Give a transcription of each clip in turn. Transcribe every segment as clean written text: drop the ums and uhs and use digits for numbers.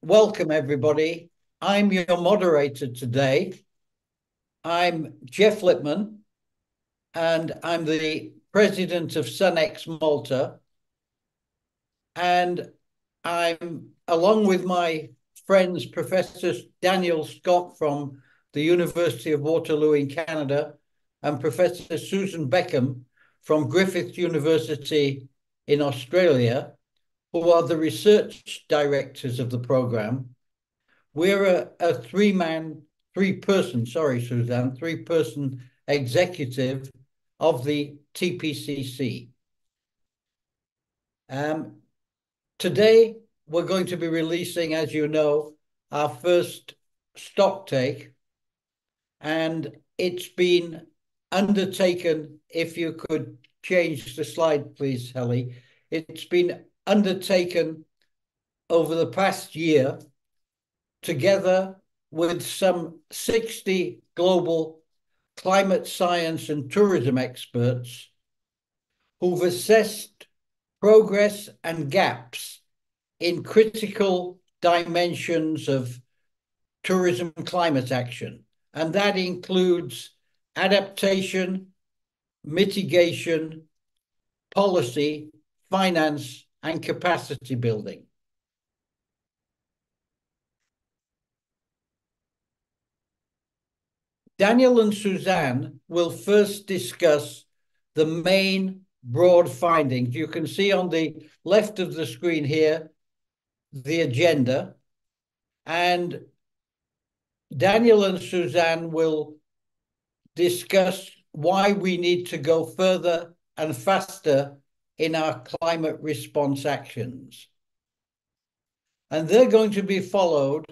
Welcome, everybody. I'm your moderator today. I'm Jeff Lipman, and I'm the president of SunX Malta. And I'm, along with my friends, Professor Daniel Scott from the University of Waterloo in Canada, and Professor Susan Beckham from Griffith University in Australia, who are the research directors of the program. We're a three-person, sorry, Suzanne, three-person executive of the Tpcc. Today, we're going to be releasing, as you know, our first stock take, and it's been undertaken. If you could change the slide, please, Helly. It's been undertaken over the past year together with some 60 global climate science and tourism experts who've assessed progress and gaps in critical dimensions of tourism climate action. And that includes adaptation, mitigation, policy, finance, and capacity building. Daniel and Suzanne will first discuss the main broad findings. You can see on the left of the screen here the agenda, and Daniel and Suzanne will discuss why we need to go further and faster in our climate response actions. And they're going to be followed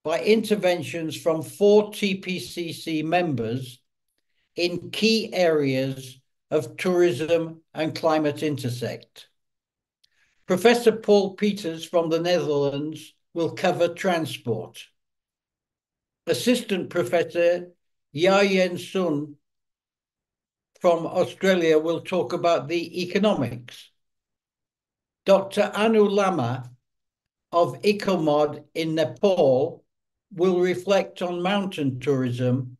by interventions from 4 Tpcc members in key areas of tourism and climate intersect. Professor Paul Peters from the Netherlands will cover transport. Assistant Professor Yayen Sun from Australia will talk about the economics. Dr. Anu Lama of Ecomod in Nepal will reflect on mountain tourism,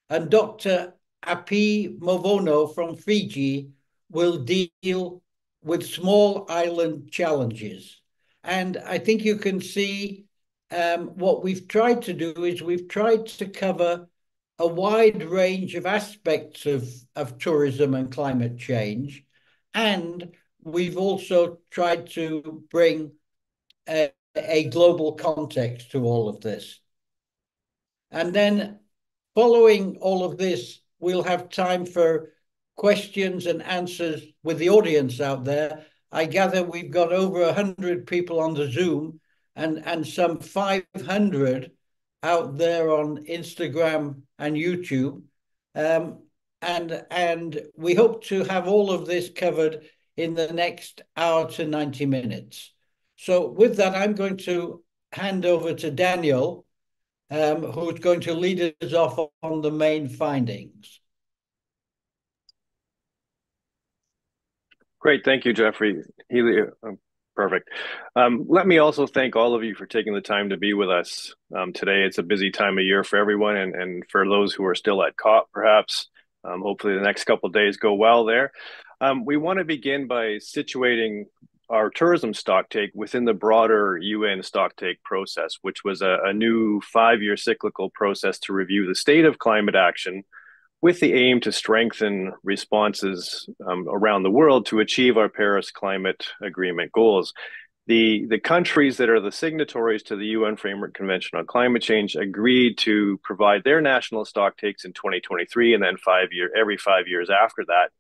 and Dr. Api Movono from Fiji will deal with small island challenges. And I think you can see what we've tried to do is we've tried to cover a wide range of aspects of tourism and climate change. And we've also tried to bring a global context to all of this. And then following all of this, we'll have time for questions and answers with the audience out there. I gather we've got over 100 people on the Zoom and some 500 out there on Instagram and YouTube. And we hope to have all of this covered in the next hour to 90 minutes. So with that, I'm going to hand over to Daniel, who's going to lead us off on the main findings. Great, thank you, Jeffrey. Perfect. Let me also thank all of you for taking the time to be with us today. It's a busy time of year for everyone, and for those who are still at COP, perhaps. Hopefully the next couple of days go well there. We want to begin by situating our tourism stocktake within the broader UN stocktake process, which was a new 5-year cyclical process to review the state of climate action with the aim to strengthen responses around the world to achieve our Paris Climate Agreement goals. The countries that are the signatories to the UN Framework Convention on Climate Change agreed to provide their national stocktakes in 2023 and then every 5 years after that.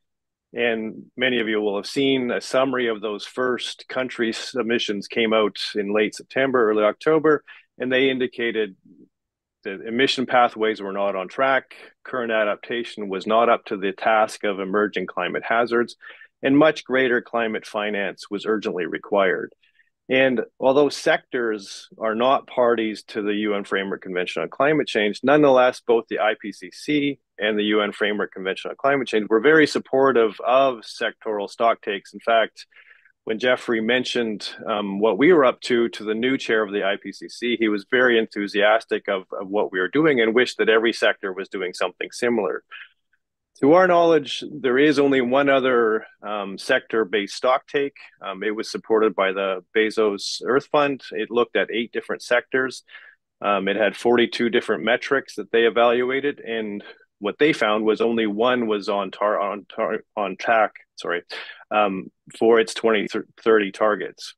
And many of you will have seen a summary of those first country submissions came out in late September, early October, and they indicated the emission pathways were not on track, current adaptation was not up to the task of emerging climate hazards, and much greater climate finance was urgently required. And although sectors are not parties to the UN Framework Convention on Climate Change, nonetheless, both the IPCC and the UN Framework Convention on Climate Change were very supportive of sectoral stocktakes. In fact, when Jeffrey mentioned what we were up to the new chair of the IPCC, he was very enthusiastic of what we were doing and wished that every sector was doing something similar. To our knowledge, there is only one other sector-based stock take. It was supported by the Bezos Earth Fund. It looked at 8 different sectors. It had 42 different metrics that they evaluated, and what they found was only one was on track, for its 2030 targets.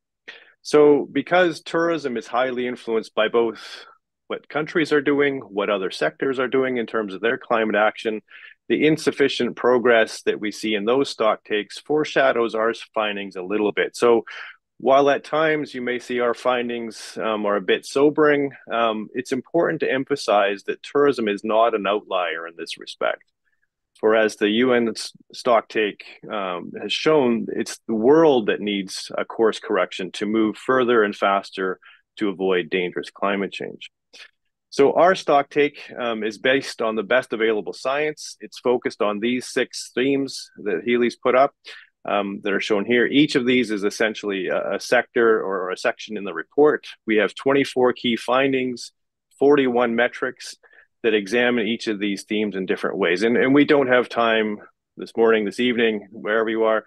So because tourism is highly influenced by both what countries are doing, what other sectors are doing in terms of their climate action, the insufficient progress that we see in those stock takes foreshadows our findings a little bit. So while at times you may see our findings are a bit sobering, it's important to emphasize that tourism is not an outlier in this respect. For as the UN stock take has shown, it's the world that needs a course correction to move further and faster to avoid dangerous climate change. So our stock take is based on the best available science. It's focused on these 6 themes that Healy's put up that are shown here. Each of these is essentially a sector or a section in the report. We have 24 key findings, 41 metrics that examine each of these themes in different ways. And we don't have time this morning, this evening, wherever you are,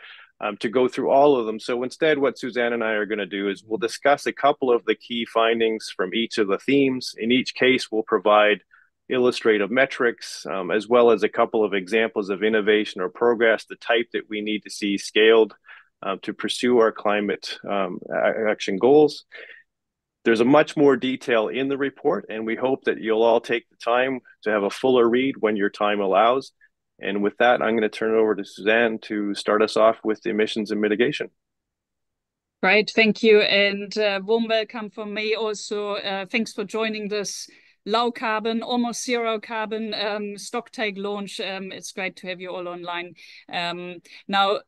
to go through all of them. So instead, what Suzanne and I are going to do is we'll discuss a couple of the key findings from each of the themes. In each case, we'll provide illustrative metrics, as well as a couple of examples of innovation or progress, the type that we need to see scaled to pursue our climate action goals. There's a much more detail in the report, and we hope that you'll all take the time to have a fuller read when your time allows. And with that, I'm going to turn it over to Suzanne to start us off with the emissions and mitigation. Great, thank you. And warm welcome from me also. Thanks for joining this low carbon, almost zero carbon stock take launch. It's great to have you all online. Now,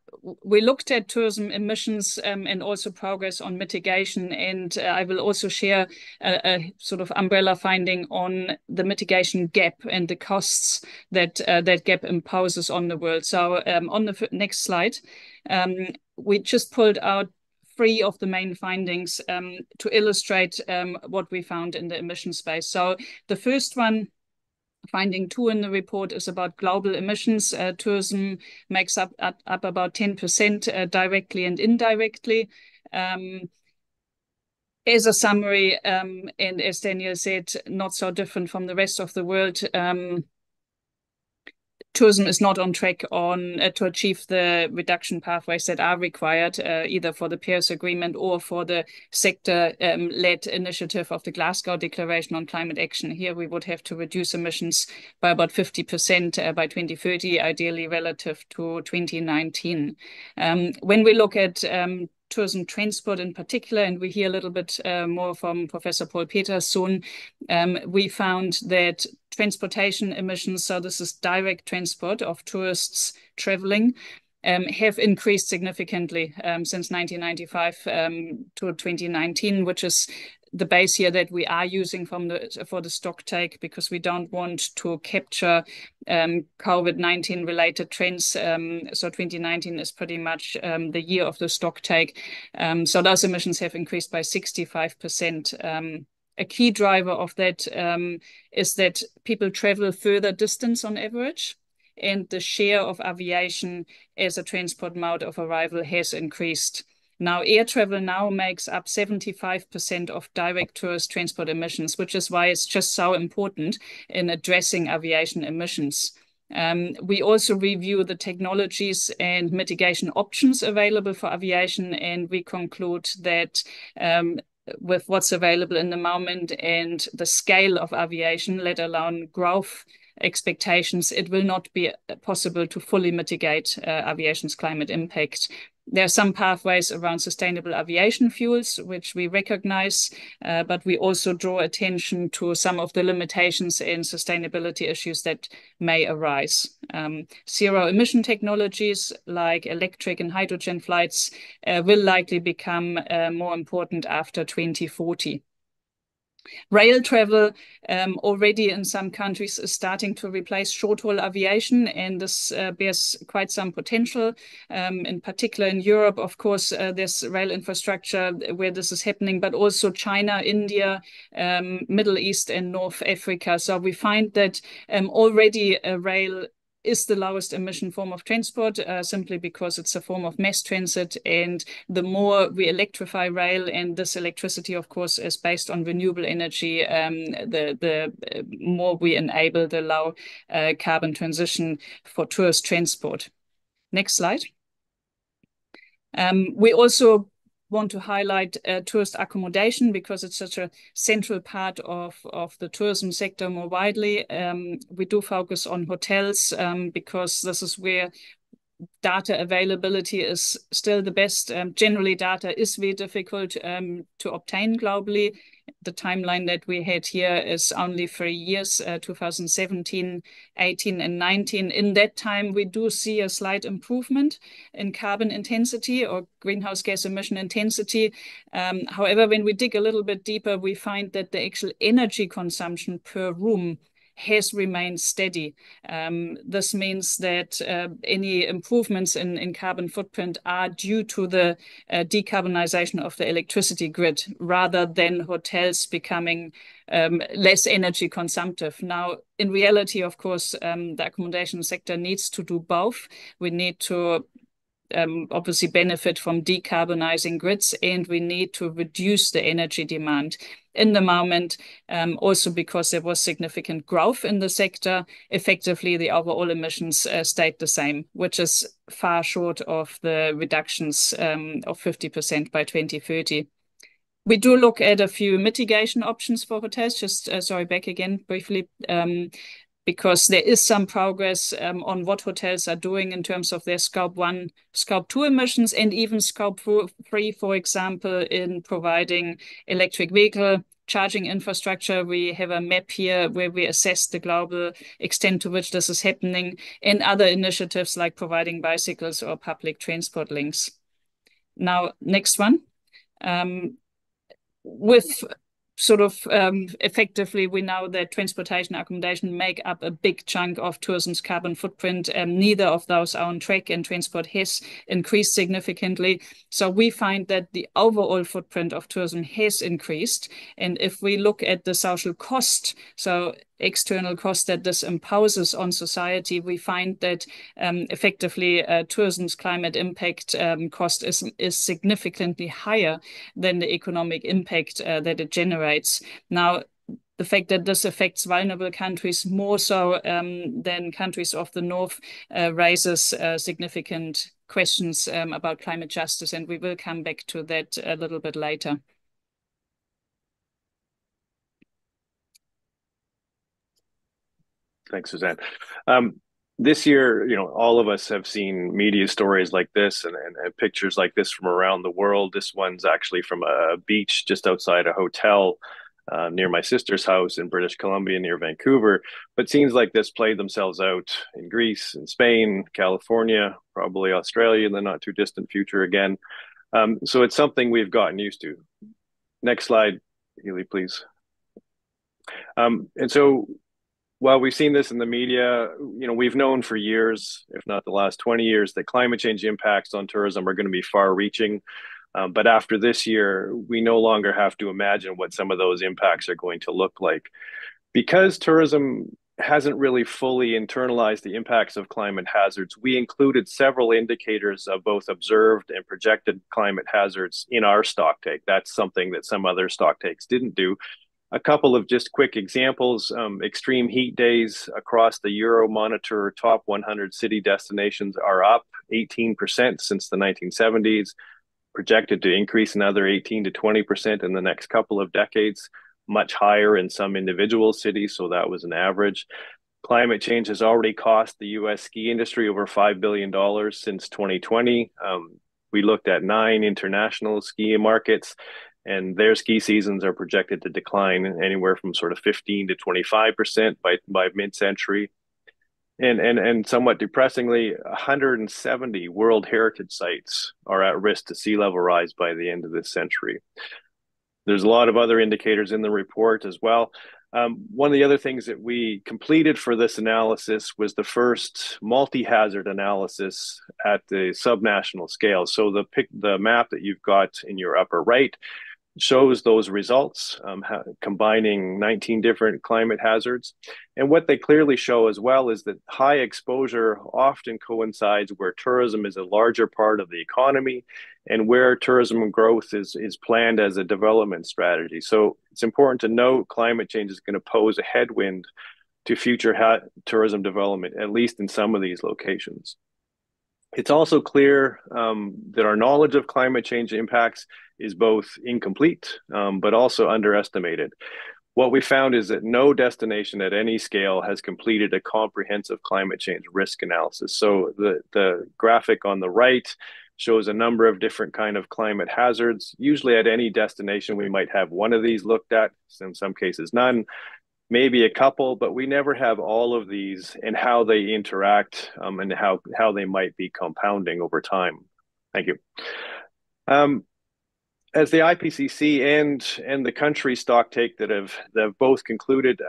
we looked at tourism emissions and also progress on mitigation. And I will also share a sort of umbrella finding on the mitigation gap and the costs that that gap imposes on the world. So on the next slide, we just pulled out 3 of the main findings to illustrate what we found in the emission space. So the first one, finding 2 in the report, is about global emissions. Tourism makes up about 10% directly and indirectly. As a summary, and as Daniel said, not so different from the rest of the world, tourism is not on track to achieve the reduction pathways that are required, either for the Paris Agreement or for the sector-led initiative of the Glasgow Declaration on Climate Action. Here we would have to reduce emissions by about 50% by 2030, ideally relative to 2019. When we look at tourism transport in particular, and we hear a little bit more from Professor Paul Peters soon, we found that transportation emissions, so this is direct transport of tourists traveling, have increased significantly since 1995 to 2019, which is the base year that we are using for the stock take, because we don't want to capture COVID-19 related trends. So 2019 is pretty much the year of the stock take. So those emissions have increased by 65%. A key driver of that is that people travel further distance on average, and the share of aviation as a transport mode of arrival has increased. Now, air travel now makes up 75% of direct tourist transport emissions, which is why it's just so important in addressing aviation emissions. We also review the technologies and mitigation options available for aviation, and we conclude that with what's available in the moment and the scale of aviation, let alone growth expectations, it will not be possible to fully mitigate aviation's climate impact. There are some pathways around sustainable aviation fuels, which we recognize, but we also draw attention to some of the limitations and sustainability issues that may arise. Zero emission technologies like electric and hydrogen flights will likely become more important after 2040. Rail travel already in some countries is starting to replace short-haul aviation, and this bears quite some potential. In particular in Europe, of course, there's rail infrastructure where this is happening, but also China, India, Middle East, and North Africa. So we find that already rail is the lowest emission form of transport, simply because it's a form of mass transit. And the more we electrify rail, and this electricity, of course, is based on renewable energy, the more we enable the low carbon transition for tourist transport. Next slide. We also want to highlight tourist accommodation because it's such a central part of the tourism sector more widely. We do focus on hotels because this is where data availability is still the best. Generally, data is very difficult to obtain globally. The timeline that we had here is only 3 years, 2017, 18, and 19. In that time, we do see a slight improvement in carbon intensity or greenhouse gas emission intensity. However, when we dig a little bit deeper, we find that the actual energy consumption per room has remained steady. This means that any improvements in carbon footprint are due to the decarbonization of the electricity grid rather than hotels becoming less energy consumptive. Now, in reality, of course, the accommodation sector needs to do both. We need to obviously benefit from decarbonizing grids, and we need to reduce the energy demand. In the moment, also because there was significant growth in the sector, effectively the overall emissions stayed the same, which is far short of the reductions of 50% by 2030. We do look at a few mitigation options for hotels. Just sorry, back again briefly. Because there is some progress on what hotels are doing in terms of their Scope 1, Scope 2 emissions, and even Scope 3, for example, in providing electric vehicle charging infrastructure. We have a map here where we assess the global extent to which this is happening, and other initiatives like providing bicycles or public transport links. Now, next one. With sort of effectively, we know that transportation and accommodation make up a big chunk of tourism's carbon footprint. Neither of those are on track, and transport has increased significantly. So we find that the overall footprint of tourism has increased. And if we look at the social cost, so external cost that this imposes on society, we find that effectively tourism's climate impact cost is significantly higher than the economic impact that it generates. Now, the fact that this affects vulnerable countries more so than countries of the North raises significant questions about climate justice, and we will come back to that a little bit later. Thanks, Suzanne. This year, all of us have seen media stories like this and pictures like this from around the world. This one's actually from a beach just outside a hotel near my sister's house in British Columbia, near Vancouver. But scenes like this played themselves out in Greece, in Spain, California, probably Australia in the not too distant future again. So it's something we've gotten used to. Next slide, Healy, please. And so while we've seen this in the media, we've known for years, if not the last 20 years, that climate change impacts on tourism are going to be far-reaching. But after this year, we no longer have to imagine what some of those impacts are going to look like. Because tourism hasn't really fully internalized the impacts of climate hazards, we included several indicators of both observed and projected climate hazards in our stock take. That's something that some other stock takes didn't do. A couple of just quick examples. Extreme heat days across the Euromonitor top 100 city destinations are up 18% since the 1970s, projected to increase another 18 to 20% in the next couple of decades, much higher in some individual cities, so that was an average. Climate change has already cost the US ski industry over $5 billion since 2020. We looked at 9 international ski markets, and their ski seasons are projected to decline anywhere from sort of 15 to 25% by mid-century. And somewhat depressingly, 170 World Heritage Sites are at risk to sea level rise by the end of this century. There's a lot of other indicators in the report as well. One of the other things that we completed for this analysis was the first multi-hazard analysis at the subnational scale. So the map that you've got in your upper right shows those results, combining 19 different climate hazards. And what they clearly show as well is that high exposure often coincides where tourism is a larger part of the economy and where tourism growth is planned as a development strategy. So it's important to note climate change is going to pose a headwind to future tourism development, at least in some of these locations. It's also clear that our knowledge of climate change impacts is both incomplete, but also underestimated. What we found is that no destination at any scale has completed a comprehensive climate change risk analysis. So the graphic on the right shows a number of different kind of climate hazards. Usually at any destination, we might have one of these looked at, in some cases none, maybe a couple, but we never have all of these and how they interact and how they might be compounding over time. Thank you. As the IPCC and the country stock take that have both concluded,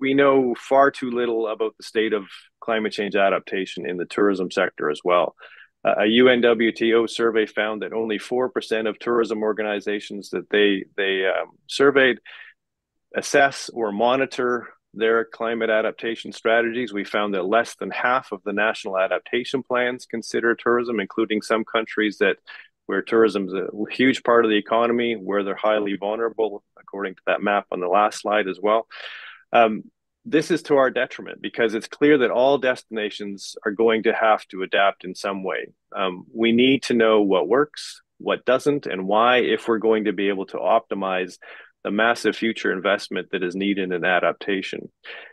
we know far too little about the state of climate change adaptation in the tourism sector as well. A UNWTO survey found that only 4% of tourism organizations that they surveyed assess or monitor their climate adaptation strategies. We found that less than half of the national adaptation plans consider tourism, including some countries where tourism is a huge part of the economy, where they're highly vulnerable, according to that map on the last slide as well. This is to our detriment because it's clear that all destinations are going to have to adapt in some way. We need to know what works, what doesn't, and why if we're going to be able to optimize the massive future investment that is needed in adaptation.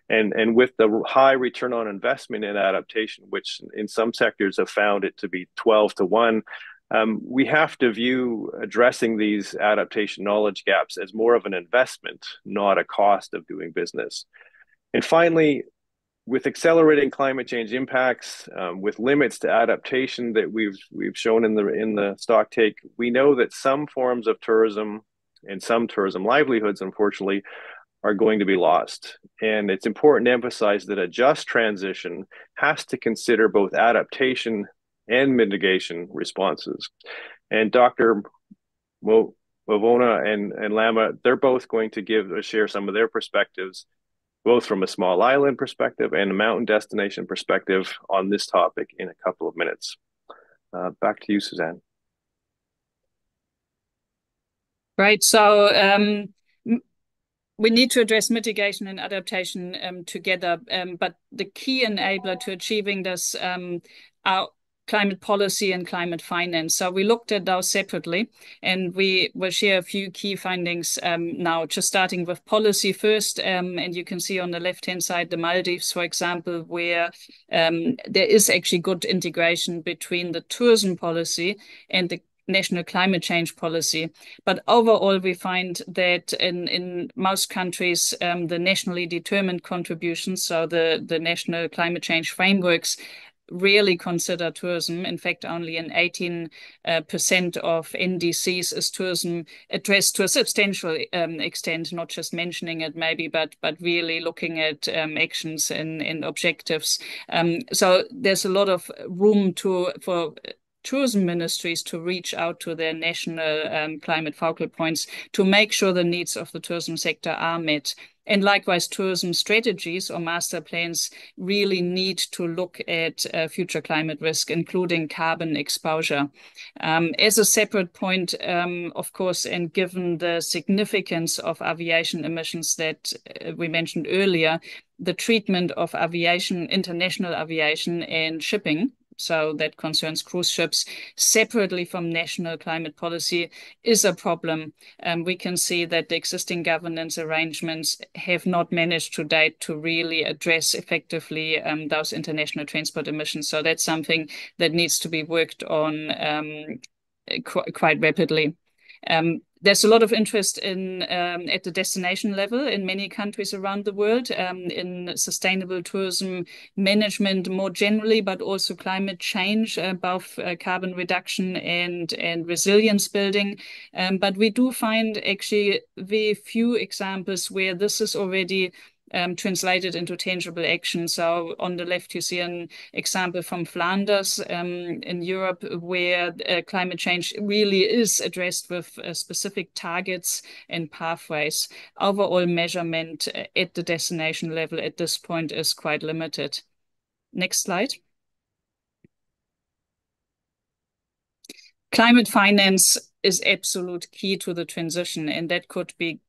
And with the high return on investment in adaptation, which in some sectors have found it to be 12 to 1, we have to view addressing these adaptation knowledge gaps as more of an investment, not a cost of doing business. And finally, with accelerating climate change impacts, with limits to adaptation that we've shown in the stock take, we know that some forms of tourism and some tourism livelihoods, unfortunately, are going to be lost. And it's important to emphasize that a just transition has to consider both adaptation and mitigation responses. And Dr. Wavona and Lama, they're both going to share some of their perspectives, both from a small island perspective and a mountain destination perspective on this topic in a couple of minutes. Back to you, Suzanne. Right, so we need to address mitigation and adaptation together, but the key enabler to achieving this are climate policy and climate finance. So we looked at those separately, and we will share a few key findings now, just starting with policy first. And you can see on the left-hand side, the Maldives, for example, where there is actually good integration between the tourism policy and the national climate change policy. But overall, we find that in most countries, the nationally determined contributions, so the national climate change frameworks, really consider tourism. In fact, only in 18% of NDCs is tourism addressed to a substantial extent, not just mentioning it maybe, but really looking at actions and objectives. So there's a lot of room for tourism ministries to reach out to their national climate focal points to make sure the needs of the tourism sector are met. And likewise, tourism strategies or master plans really need to look at future climate risk, including carbon exposure. As a separate point, of course, and given the significance of aviation emissions that we mentioned earlier, the treatment of aviation, international aviation and shipping, so that concerns cruise ships, separately from national climate policy is a problem. We can see that the existing governance arrangements have not managed to date to really address effectively those international transport emissions. So that's something that needs to be worked on quite rapidly. There's a lot of interest in at the destination level in many countries around the world in sustainable tourism management more generally, but also climate change, both carbon reduction and resilience building. But we do find actually very few examples where this is already translated into tangible action. So on the left, you see an example from Flanders in Europe, where climate change really is addressed with specific targets and pathways. Overall measurement at the destination level at this point is quite limited. Next slide. Climate finance is absolute key to the transition, and that could be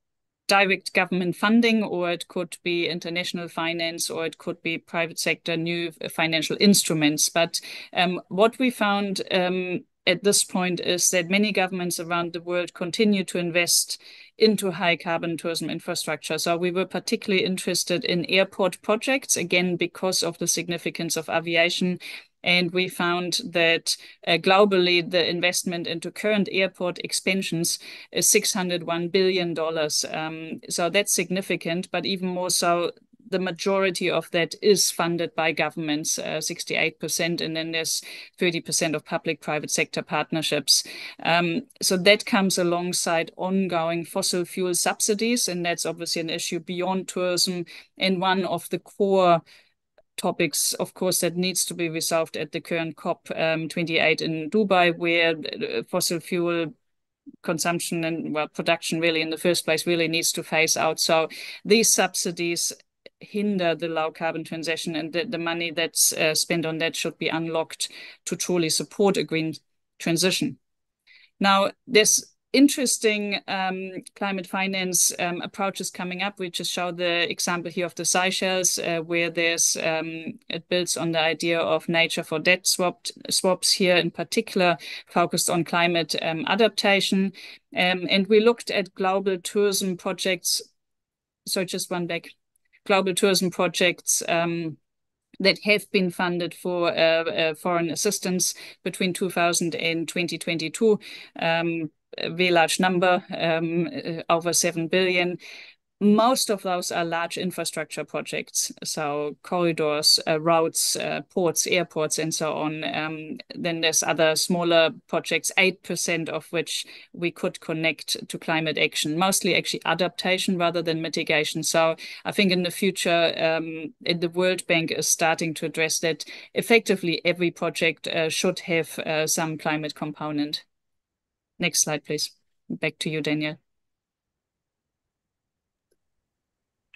direct government funding, or it could be international finance, or it could be private sector new financial instruments. But what we found at this point is that many governments around the world continue to invest into high carbon tourism infrastructure. So we were particularly interested in airport projects, again, because of the significance of aviation. And we found that globally, the investment into current airport expansions is $601 billion. So that's significant, but even more so, the majority of that is funded by governments, 68%, and then there's 30% of public-private sector partnerships. So that comes alongside ongoing fossil fuel subsidies, and that's obviously an issue beyond tourism, and one of the core topics, of course, that needs to be resolved at the current COP 28 in Dubai, where fossil fuel consumption and production really in the first place really needs to phase out. So these subsidies hinder the low carbon transition, and the money that's spent on that should be unlocked to truly support a green transition. Now, there's interesting climate finance approaches coming up. We just show the example here of the Seychelles, where there's it builds on the idea of nature for debt swaps here, in particular focused on climate adaptation. And we looked at global tourism projects. So just one back. Global tourism projects that have been funded for foreign assistance between 2000 and 2022. A very large number, over 7 billion. Most of those are large infrastructure projects, so corridors, roads, ports, airports, and so on. Then there's other smaller projects, 8% of which we could connect to climate action, mostly actually adaptation rather than mitigation. So I think in the future, the World Bank is starting to address that. Effectively, every project should have some climate component. Next slide, please. Back to you, Daniel.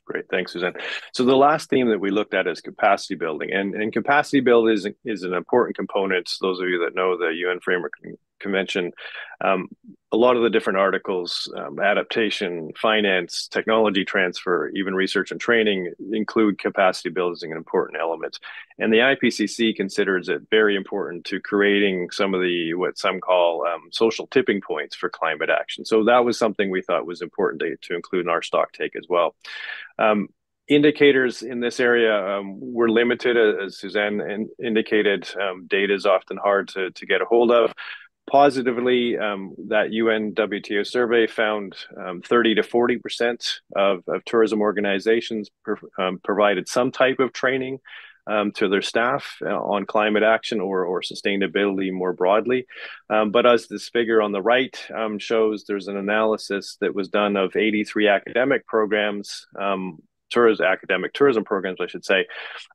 Great, thanks, Suzanne. So the last theme that we looked at is capacity building, and capacity build is an important component. Those of you that know the UN Framework Convention, a lot of the different articles, adaptation, finance, technology transfer, even research and training, include capacity building as an important element. And the Tpcc considers it very important to creating some of the, what some call social tipping points for climate action. So that was something we thought was important to include in our stock take as well. Indicators in this area were limited, as Suzanne indicated. Data is often hard to get a hold of. Positively, that UN WTO survey found 30 to 40% of tourism organizations provided some type of training to their staff on climate action or sustainability more broadly. But as this figure on the right shows, there's an analysis that was done of 83 academic programs, academic tourism programs, I should say.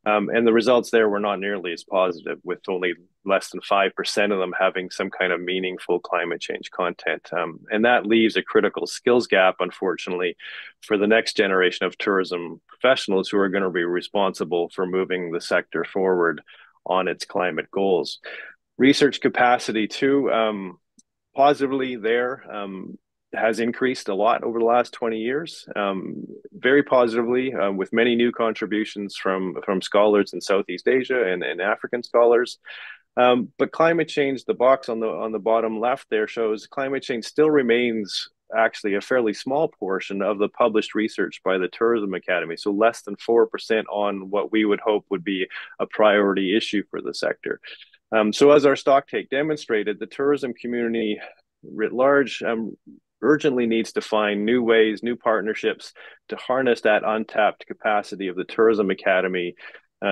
And the results there were not nearly as positive, with only less than 5% of them having some kind of meaningful climate change content. And that leaves a critical skills gap, unfortunately, for the next generation of tourism professionals who are going to be responsible for moving the sector forward on its climate goals. Research capacity too, positively there, has increased a lot over the last 20 years, very positively, with many new contributions from scholars in Southeast Asia and African scholars. But climate change, the box on the bottom left there shows climate change still remains actually a fairly small portion of the published research by the Tourism Academy, so less than 4% on what we would hope would be a priority issue for the sector. So as our stock take demonstrated, the tourism community writ large urgently needs to find new ways, new partnerships to harness that untapped capacity of the Tourism Academy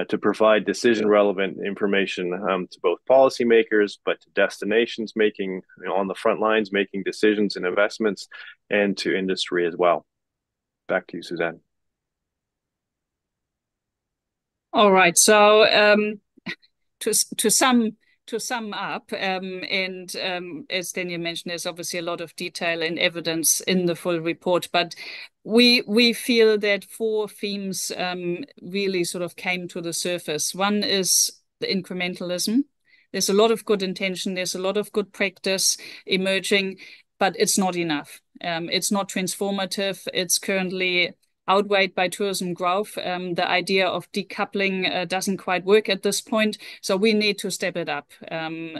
to provide decision relevant information to both policymakers, but to destinations making on the front lines, making decisions and investments, and to industry as well. Back to you, Suzanne. All right. So to sum up, as Daniel mentioned, there's obviously a lot of detail and evidence in the full report, but we feel that 4 themes really sort of came to the surface. One is the incrementalism. There's a lot of good intention, there's a lot of good practice emerging, but it's not enough. It's not transformative. It's currently outweighed by tourism growth. The idea of decoupling doesn't quite work at this point. So we need to step it up.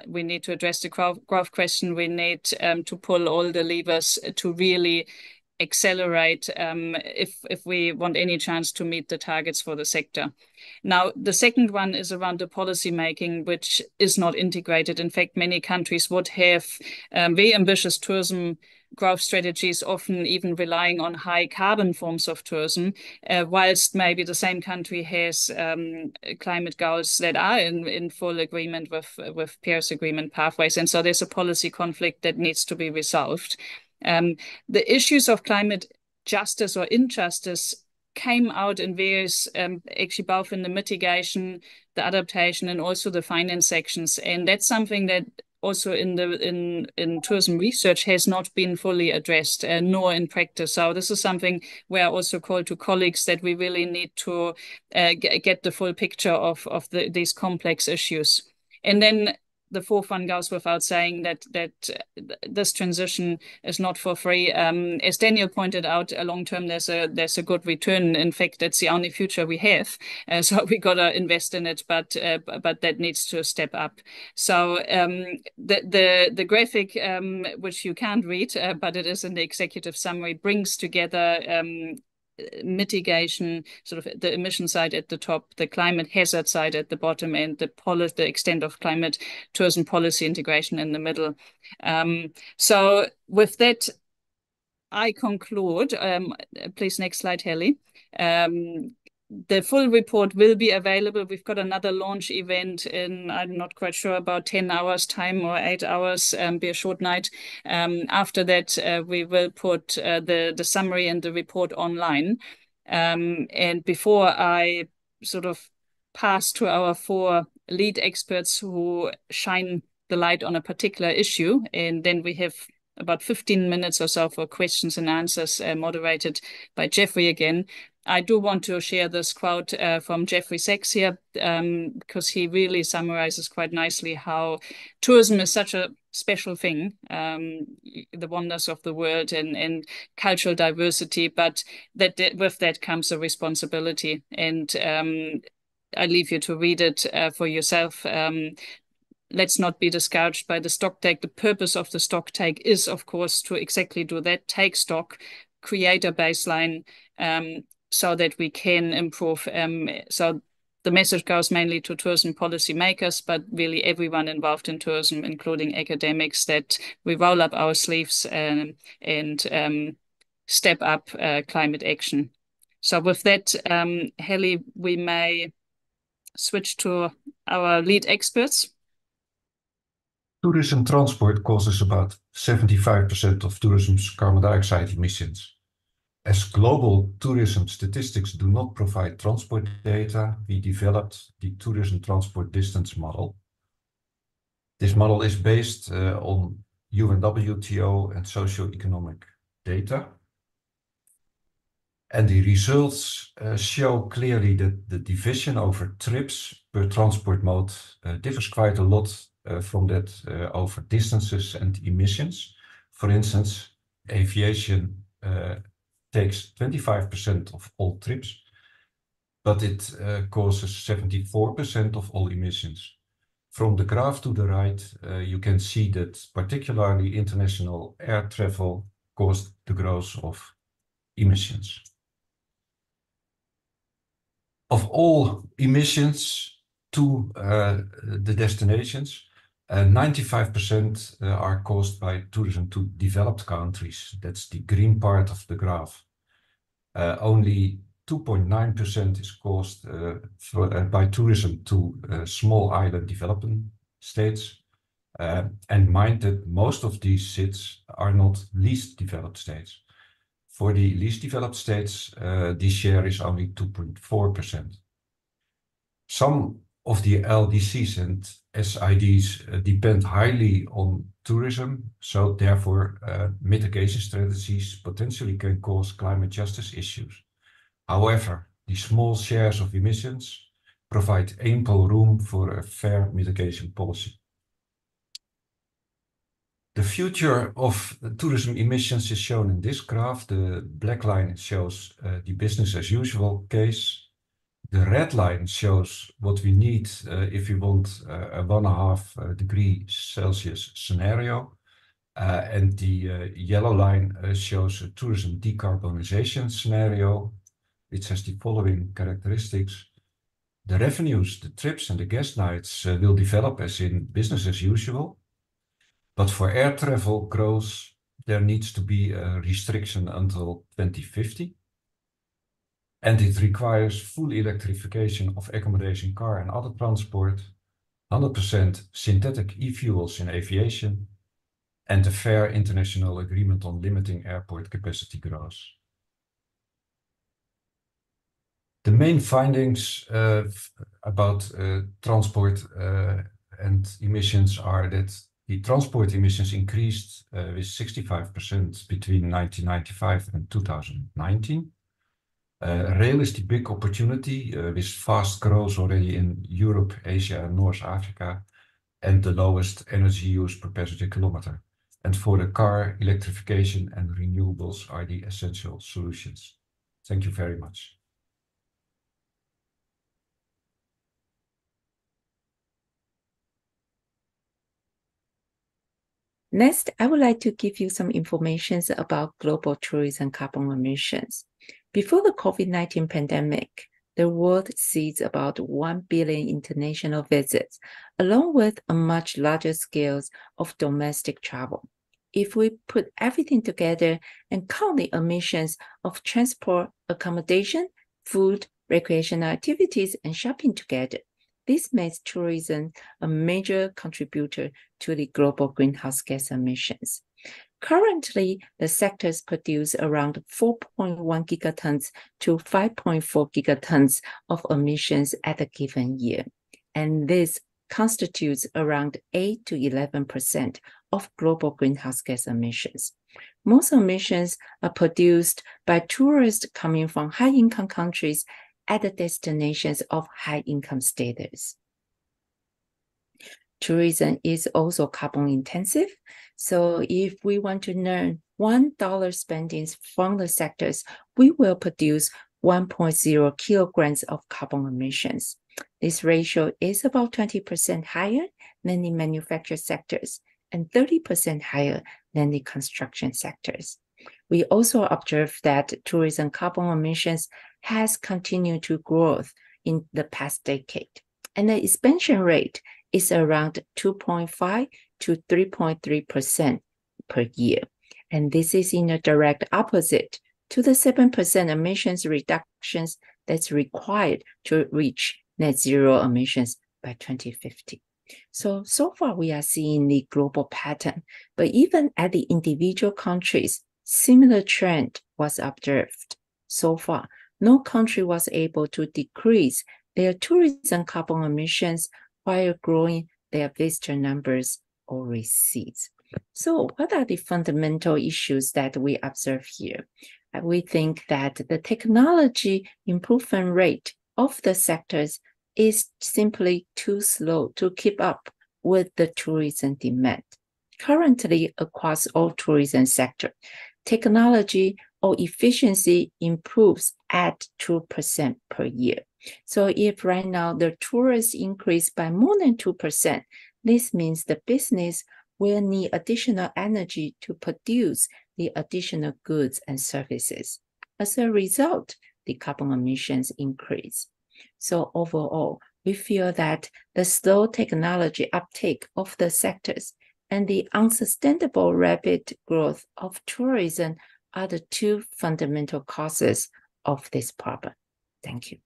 We need to address the growth question. We need to pull all the levers to really accelerate if we want any chance to meet the targets for the sector. Now, the second one is around the policy making, which is not integrated. In fact, many countries would have very ambitious tourism growth strategies, often even relying on high carbon forms of tourism, whilst maybe the same country has climate goals that are in full agreement with Paris Agreement pathways. And so there's a policy conflict that needs to be resolved. The issues of climate justice or injustice came out in various, actually both in the mitigation, the adaptation, and also the finance sections. And that's something that also in tourism research has not been fully addressed, nor in practice. So this is something where I also call to colleagues that we really need to get the full picture of these complex issues. And then the fourth one goes without saying that this transition is not for free. As Daniel pointed out, long term there's a good return. In fact, that's the only future we have. So we gotta invest in it, but that needs to step up. So the graphic, which you can't read, but it is in the executive summary, brings together mitigation, sort of the emission side at the top, the climate hazard side at the bottom, and the extent of climate tourism policy integration in the middle. So with that, I conclude. Please, next slide, Helly. The full report will be available. We've got another launch event in, I'm not quite sure, about 10 hours time or 8 hours, be a short night. After that, we will put the summary and the report online. And before I sort of pass to our 4 lead experts who shine the light on a particular issue, and then we have about 15 minutes or so for questions and answers moderated by Jeffrey again. I do want to share this quote from Jeffrey Sachs here because he really summarizes quite nicely how tourism is such a special thing, the wonders of the world and cultural diversity, but that with that comes a responsibility. And I leave you to read it for yourself. Let's not be discouraged by the stock take. The purpose of the stock take is, of course, to exactly do that, take stock, create a baseline, so that we can improve. So the message goes mainly to tourism policy makers, but really everyone involved in tourism, including academics, that we roll up our sleeves and step up climate action. So with that, Helly, we may switch to our lead experts. Tourism transport causes about 75% of tourism's carbon dioxide emissions. As global tourism statistics do not provide transport data, we developed the tourism transport distance model. This model is based on UNWTO and socioeconomic data. And the results show clearly that the division over trips per transport mode differs quite a lot from that over distances and emissions. For instance, aviation takes 25% of all trips, but it causes 74% of all emissions. From the graph to the right, you can see that particularly international air travel caused the growth of emissions. Of all emissions to the destinations, 95% are caused by tourism to developed countries. That's the green part of the graph. Only 2.9% is caused by tourism to small island developing states. And mind that most of these SIDS are not least developed states. For the least developed states, the share is only 2.4%. Some of the LDCs and SIDs depend highly on tourism, so therefore mitigation strategies potentially can cause climate justice issues. However, the small shares of emissions provide ample room for a fair mitigation policy. The future of tourism emissions is shown in this graph. The black line shows the business as usual case. The red line shows what we need if we want a 1.5 degree Celsius scenario. And the yellow line shows a tourism decarbonization scenario, which has the following characteristics. The revenues, the trips and the guest nights will develop as in business as usual. But for air travel growth, there needs to be a restriction until 2050. And it requires full electrification of accommodation, car and other transport, 100% synthetic e-fuels in aviation, and a fair international agreement on limiting airport capacity growth. The main findings about transport and emissions are that the transport emissions increased with 65% between 1995 and 2019. Rail is the big opportunity with fast growth already in Europe, Asia and North Africa, and the lowest energy use per passenger kilometer. And for the car, electrification and renewables are the essential solutions. Thank you very much. Next, I would like to give you some information about global tourism carbon emissions. Before the COVID-19 pandemic, the world sees about 1 billion international visits, along with a much larger scale of domestic travel. If we put everything together and count the emissions of transport, accommodation, food, recreational activities, and shopping together, this makes tourism a major contributor to the global greenhouse gas emissions. Currently, the sectors produce around 4.1 gigatons to 5.4 gigatons of emissions at a given year, and this constitutes around 8 to 11% of global greenhouse gas emissions. Most emissions are produced by tourists coming from high-income countries at the destinations of high-income status. Tourism is also carbon intensive, so if we want to earn $1 spending from the sectors, we will produce 1.0 kilograms of carbon emissions. This ratio is about 20% higher than the manufacturing sectors and 30% higher than the construction sectors. We also observe that tourism carbon emissions has continued to grow in the past decade, and the expansion rate is around 2.5 to 3.3% per year. And this is in a direct opposite to the 7% emissions reductions that's required to reach net zero emissions by 2050. So far we are seeing the global pattern, but even at the individual countries, similar trend was observed. So far, no country was able to decrease their tourism carbon emissions while growing their visitor numbers or receipts. So what are the fundamental issues that we observe here? We think that the technology improvement rate of the sectors is simply too slow to keep up with the tourism demand. Currently, across all tourism sectors, technology or efficiency improves at 2% per year. So if right now the tourists increase by more than 2%, this means the business will need additional energy to produce the additional goods and services. As a result, the carbon emissions increase. So overall, we feel that the slow technology uptake of the sectors and the unsustainable rapid growth of tourism are the two fundamental causes of this problem. Thank you.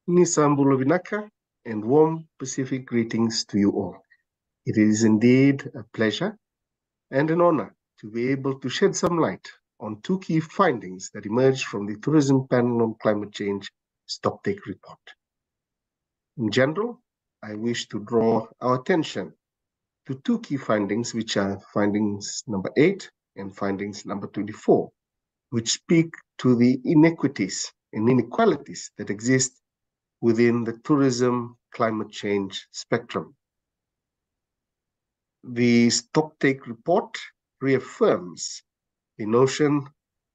Nisambulo Vinaka, and warm Pacific greetings to you all. It is indeed a pleasure and an honor to be able to shed some light on two key findings that emerged from the Tourism Panel on Climate Change Stocktake Report. In general, I wish to draw our attention to two key findings, which are findings number 8 and findings number 24, which speak to the inequities and inequalities that exist within the tourism climate change spectrum. The Stocktake report reaffirms the notion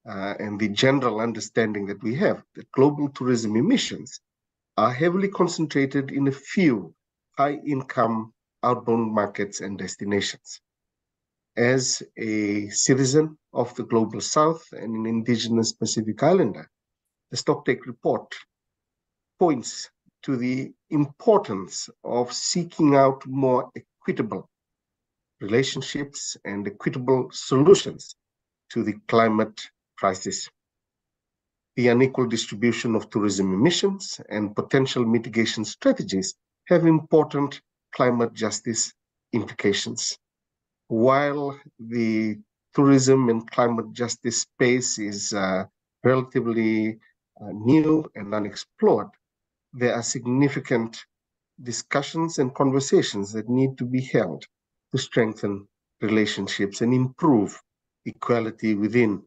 and the general understanding that we have that global tourism emissions are heavily concentrated in a few high-income outbound markets and destinations. As a citizen of the Global South and an indigenous Pacific Islander, the Stocktake report points to the importance of seeking out more equitable relationships and equitable solutions to the climate crisis. The unequal distribution of tourism emissions and potential mitigation strategies have important climate justice implications. While the tourism and climate justice space is relatively new and unexplored, there are significant discussions and conversations that need to be held to strengthen relationships and improve equality within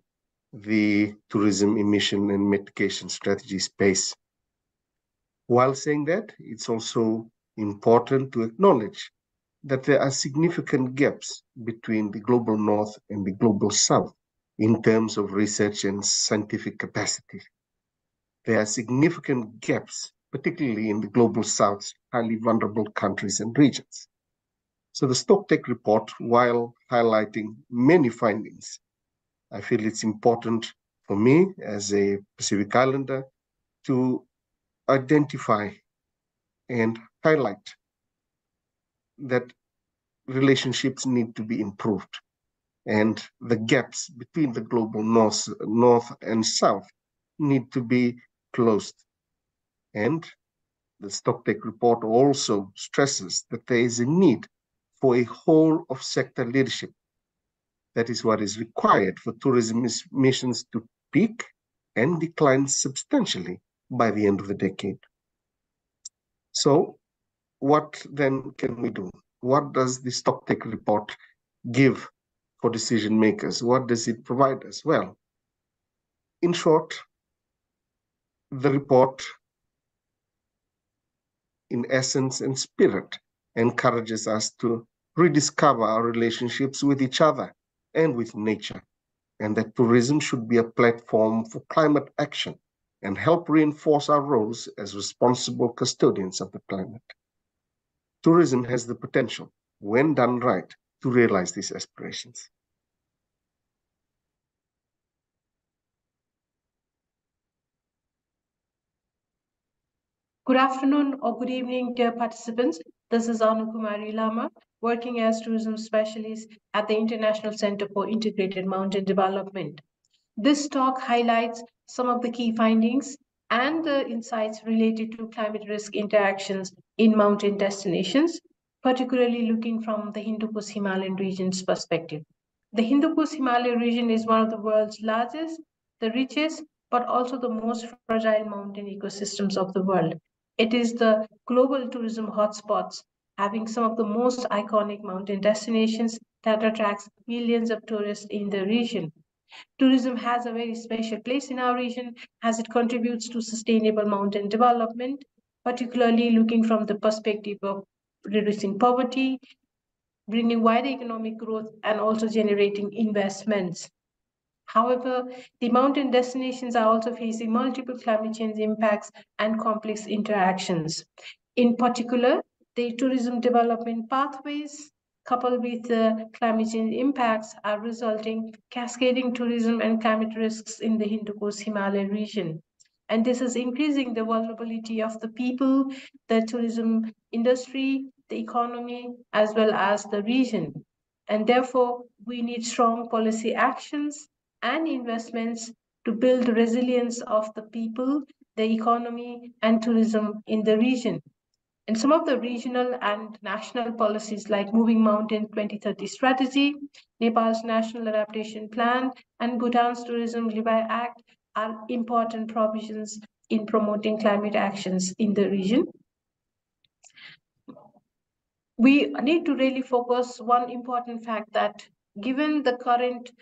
the tourism emission and mitigation strategy space. While saying that, it's also important to acknowledge that there are significant gaps between the global north and the global south in terms of research and scientific capacity. There are significant gaps, particularly in the global south's highly vulnerable countries and regions. So the Stocktake report, while highlighting many findings, I feel it's important for me as a Pacific Islander to identify and highlight that relationships need to be improved and the gaps between the global north and south need to be closed. And the Stocktake report also stresses that there is a need for a whole of sector leadership. That is what is required for tourism emissions to peak and decline substantially by the end of the decade. So what then can we do? What does the Stocktake report give for decision makers? What does it provide us? Well, in short, the report, in essence and spirit, encourages us to rediscover our relationships with each other and with nature, and that tourism should be a platform for climate action and help reinforce our roles as responsible custodians of the planet. Tourism has the potential, when done right, to realize these aspirations. Good afternoon or good evening, dear participants. This is Anu Kumari Lama, working as tourism specialist at the International Center for Integrated Mountain Development. This talk highlights some of the key findings and the insights related to climate risk interactions in mountain destinations, particularly looking from the Hindu Kush Himalayan region's perspective. The Hindu Kush Himalayan region is one of the world's largest, the richest, but also the most fragile mountain ecosystems of the world. It is the global tourism hotspots, having some of the most iconic mountain destinations that attracts millions of tourists in the region. Tourism has a very special place in our region as it contributes to sustainable mountain development, particularly looking from the perspective of reducing poverty, bringing wider economic growth, and also generating investments. However, the mountain destinations are also facing multiple climate change impacts and complex interactions. In particular, the tourism development pathways, coupled with climate change impacts, are resulting cascading tourism and climate risks in the Hindu Kush Himalaya region. And this is increasing the vulnerability of the people, the tourism industry, the economy, as well as the region. And therefore, we need strong policy actions and investments to build the resilience of the people, the economy, and tourism in the region. And some of the regional and national policies like Moving Mountain 2030 Strategy, Nepal's National Adaptation Plan, and Bhutan's Tourism Levi Act are important provisions in promoting climate actions in the region. We need to really focus one important fact that given the current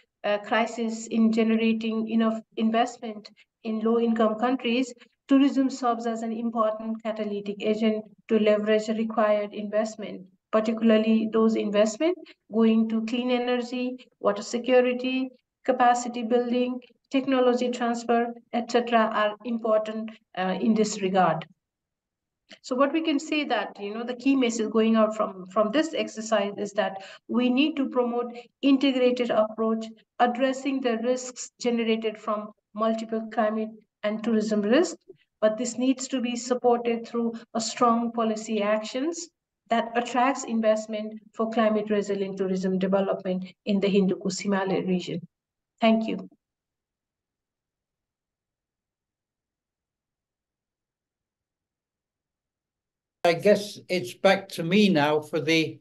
crisis in generating enough investment in low-income countries, tourism serves as an important catalytic agent to leverage required investment, particularly those investments going to clean energy, water security, capacity building, technology transfer, etc., are important in this regard. So what we can say that, the key message going out from this exercise is that we need to promote integrated approach, addressing the risks generated from multiple climate and tourism risks. But this needs to be supported through a strong policy actions that attracts investment for climate resilient tourism development in the Hindu Kush Himalaya region. Thank you. I guess it's back to me now for the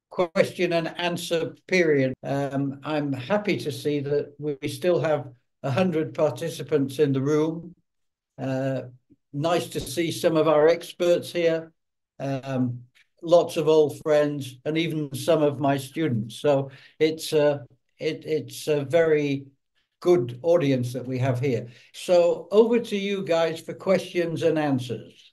question and answer period. I'm happy to see that we still have 100 participants in the room. Nice to see some of our experts here, lots of old friends, and even some of my students. So it's a very good audience that we have here. So over to you guys for questions and answers.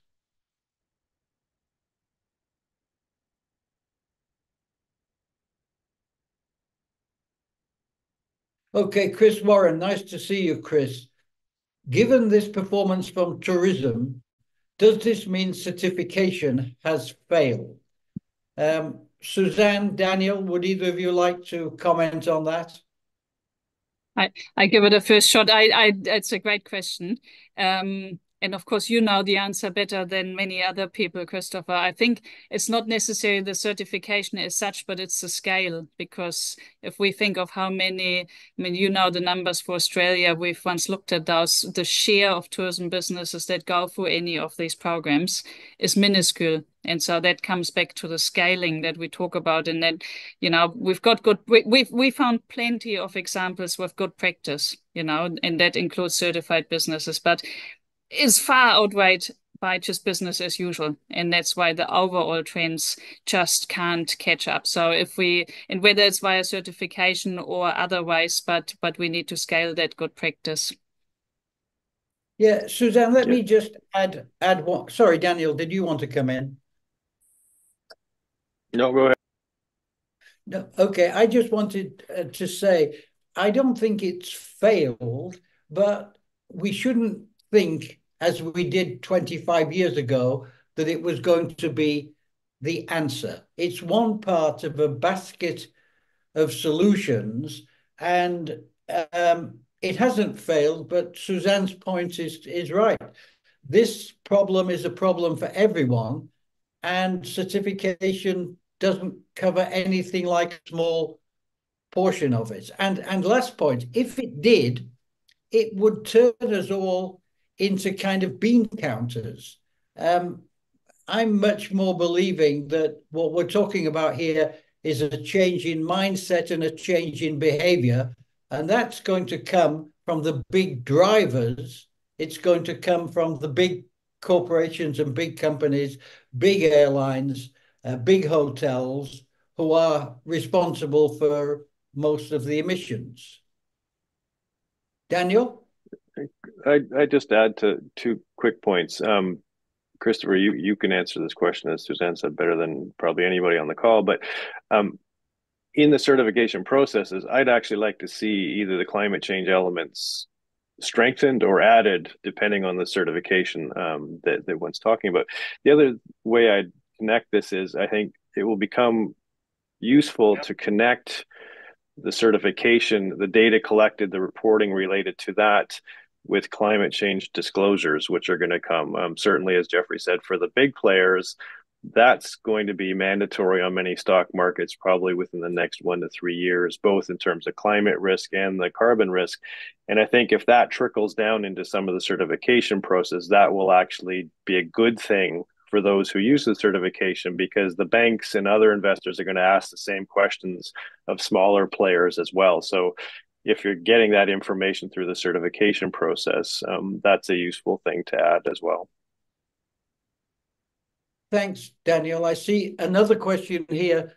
Okay, Chris Warren, nice to see you, Chris. Given this performance from tourism, does this mean certification has failed? Suzanne, Daniel, would either of you like to comment on that? I give it a first shot. It's a great question. And of course, you know the answer better than many other people, Christopher. I think it's not necessarily the certification as such, but it's the scale. Because if we think of how many, you know the numbers for Australia, we've once looked at those, the share of tourism businesses that go through any of these programs is minuscule. And so that comes back to the scaling that we talk about. And then, we've got we found plenty of examples with good practice, and that includes certified businesses. But is far outweighed by just business as usual. And that's why the overall trends just can't catch up. So and whether it's via certification or otherwise, but we need to scale that good practice. Yeah, Suzanne, let me just add one. Sorry, Daniel, did you want to come in? No, go ahead. No, okay, I just wanted to say, I don't think it's failed, but we shouldn't think, as we did 25 years ago, that it was going to be the answer. It's one part of a basket of solutions, and it hasn't failed, but Suzanne's point is right. This problem is a problem for everyone, and certification doesn't cover anything like a small portion of it. And last point, if it did, it would turn us all into kind of bean counters. I'm much more believing that what we're talking about here is a change in mindset and a change in behavior. And that's going to come from the big drivers. It's going to come from the big corporations and big companies, big airlines, big hotels, who are responsible for most of the emissions. Daniel? I just add to 2 quick points. Christopher, you can answer this question, as Suzanne said, better than probably anybody on the call. But in the certification processes, I'd actually like to see either the climate change elements strengthened or added, depending on the certification that one's talking about. The other way I'd connect this is, I think it will become useful to connect the certification, the data collected, the reporting related to that with climate change disclosures, which are going to come. Certainly, as Jeffrey said, for the big players, that's going to be mandatory on many stock markets probably within the next 1 to 3 years, both in terms of climate risk and the carbon risk. And I think if that trickles down into some of the certification process, that will actually be a good thing for those who use the certification, because the banks and other investors are going to ask the same questions of smaller players as well. So if you're getting that information through the certification process, that's a useful thing to add as well. Thanks, Daniel. I see another question here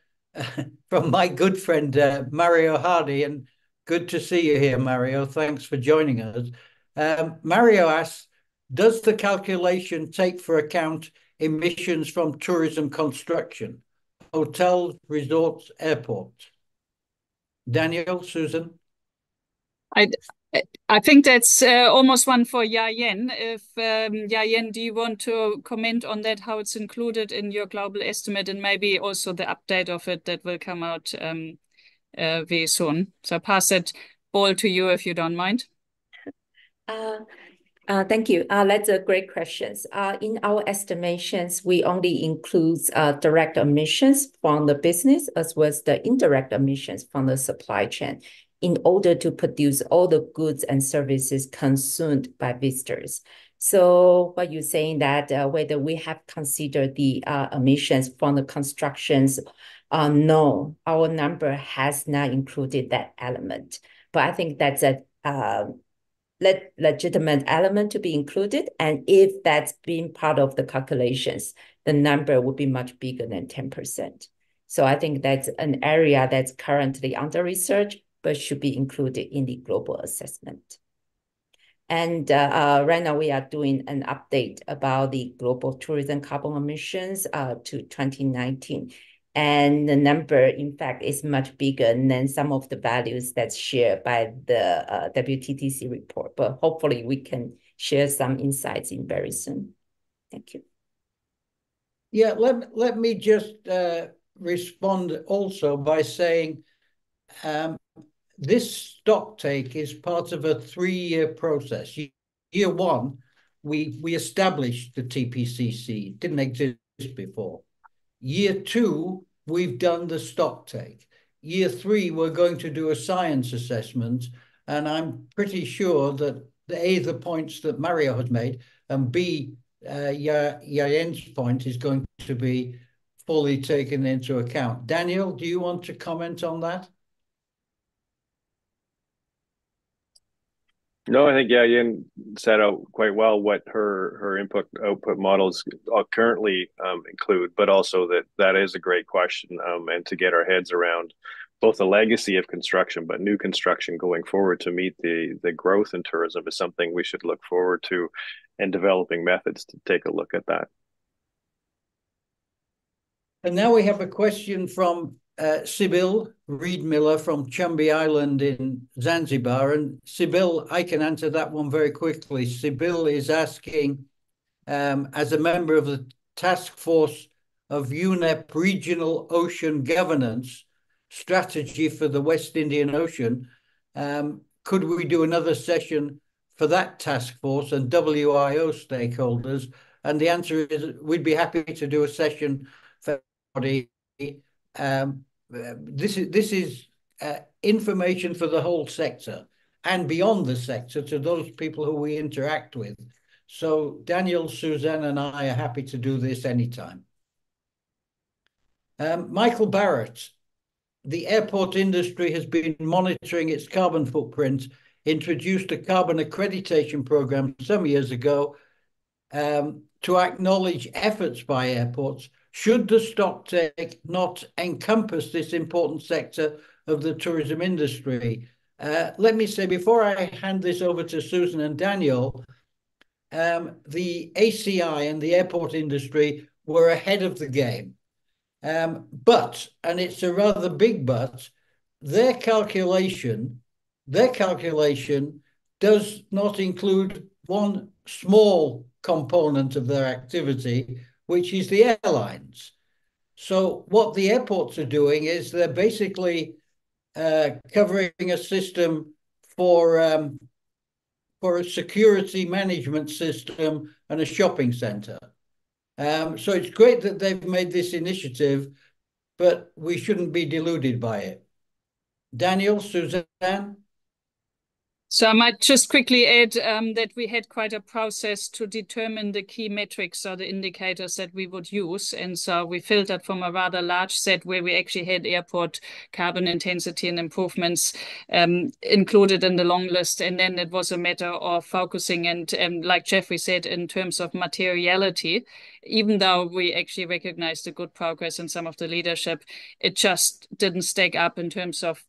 from my good friend, Mario Hardy, and good to see you here, Mario. Thanks for joining us. Mario asks, does the calculation take for account emissions from tourism construction, hotels, resorts, airports? Daniel, Susan? I think that's almost one for Yayen. If Yayen, do you want to comment on that, how it's included in your global estimate, and maybe also the update of it that will come out very soon? So I pass that ball to you if you don't mind. Thank you. That's a great question. In our estimations, we only include direct emissions from the business as well as the indirect emissions from the supply chain in order to produce all the goods and services consumed by visitors. So what you're saying that whether we have considered the emissions from the constructions, no, our number has not included that element. But I think that's a legitimate element to be included. And if that's been part of the calculations, the number would be much bigger than 10%. So I think that's an area that's currently under research, but should be included in the global assessment. And right now we are doing an update about the global tourism carbon emissions to 2019. And the number, in fact, is much bigger than some of the values that's shared by the WTTC report. But hopefully we can share some insights in very soon. Thank you. Yeah, let me just respond also by saying this stock take is part of a 3-year process. Year one, we established the TPCC. It didn't exist before. Year two, we've done the stock take. Year three, we're going to do a science assessment, and I'm pretty sure that the points that Mario has made, and B, Yayen's point is going to be fully taken into account. Daniel, do you want to comment on that? No, I think Yayen set out quite well what her input-output models currently include, but also that is a great question, and to get our heads around both the legacy of construction, but new construction going forward to meet the growth in tourism is something we should look forward to, and developing methods to take a look at that. And now we have a question from Sibyl Reed-Miller from Chumbi Island in Zanzibar. And Sibyl, I can answer that one very quickly. Sibyl is asking, as a member of the task force of UNEP Regional Ocean Governance Strategy for the West Indian Ocean, could we do another session for that task force and WIO stakeholders? And the answer is we'd be happy to do a session for everybody. This is information for the whole sector and beyond the sector to those people who we interact with. So Daniel, Suzanne, and I are happy to do this anytime. Michael Barrett, the airport industry has been monitoring its carbon footprint, introduced a carbon accreditation program some years ago to acknowledge efforts by airports. Should the stock take not encompass this important sector of the tourism industry? Let me say, before I hand this over to Susan and Daniel, the ACI and the airport industry were ahead of the game. But, and it's a rather big but, their calculation does not include one small component of their activity, which is the airlines. So what the airports are doing is they're basically covering a system for a security management system and a shopping center. So it's great that they've made this initiative, but we shouldn't be deluded by it. Daniel, Suzanne? So I might just quickly add that we had quite a process to determine the key metrics or the indicators that we would use. And so we filtered from a rather large set where we actually had airport carbon intensity and improvements included in the long list. And then it was a matter of focusing and like Jeffrey said, in terms of materiality, even though we actually recognized the good progress in some of the leadership, it just didn't stack up in terms of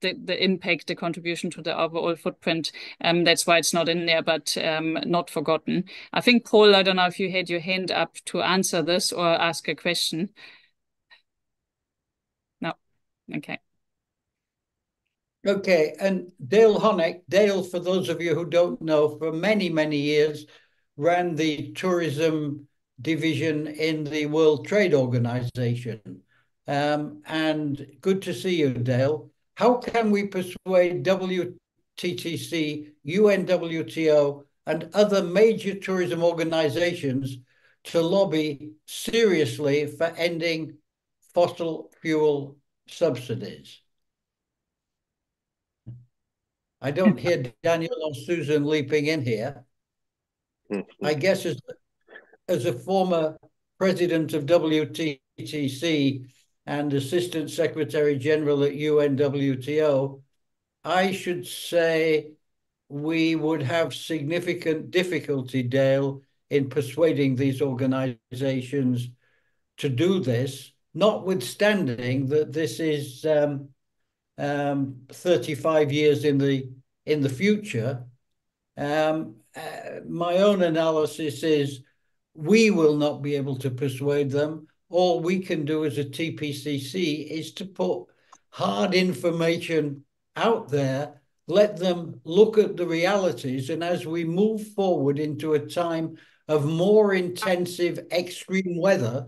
the impact, the contribution to the overall footprint. That's why it's not in there, but not forgotten. I think, Paul, I don't know if you had your hand up to answer this or ask a question. No. Okay. Okay, and Dale Honeck, Dale, for those of you who don't know, for many, many years, ran the tourism division in the World Trade Organization. And good to see you, Dale. How can we persuade WTTC, UNWTO, and other major tourism organizations to lobby seriously for ending fossil fuel subsidies? I don't hear Daniel or Susan leaping in here. I guess as a former president of WTTC and Assistant Secretary General at UNWTO, I should say we would have significant difficulty, Dale, in persuading these organizations to do this, notwithstanding that this is 35 years in the future. My own analysis is we will not be able to persuade them. All we can do as a TPCC is to put hard information out there, let them look at the realities, and as we move forward into a time of more intensive extreme weather,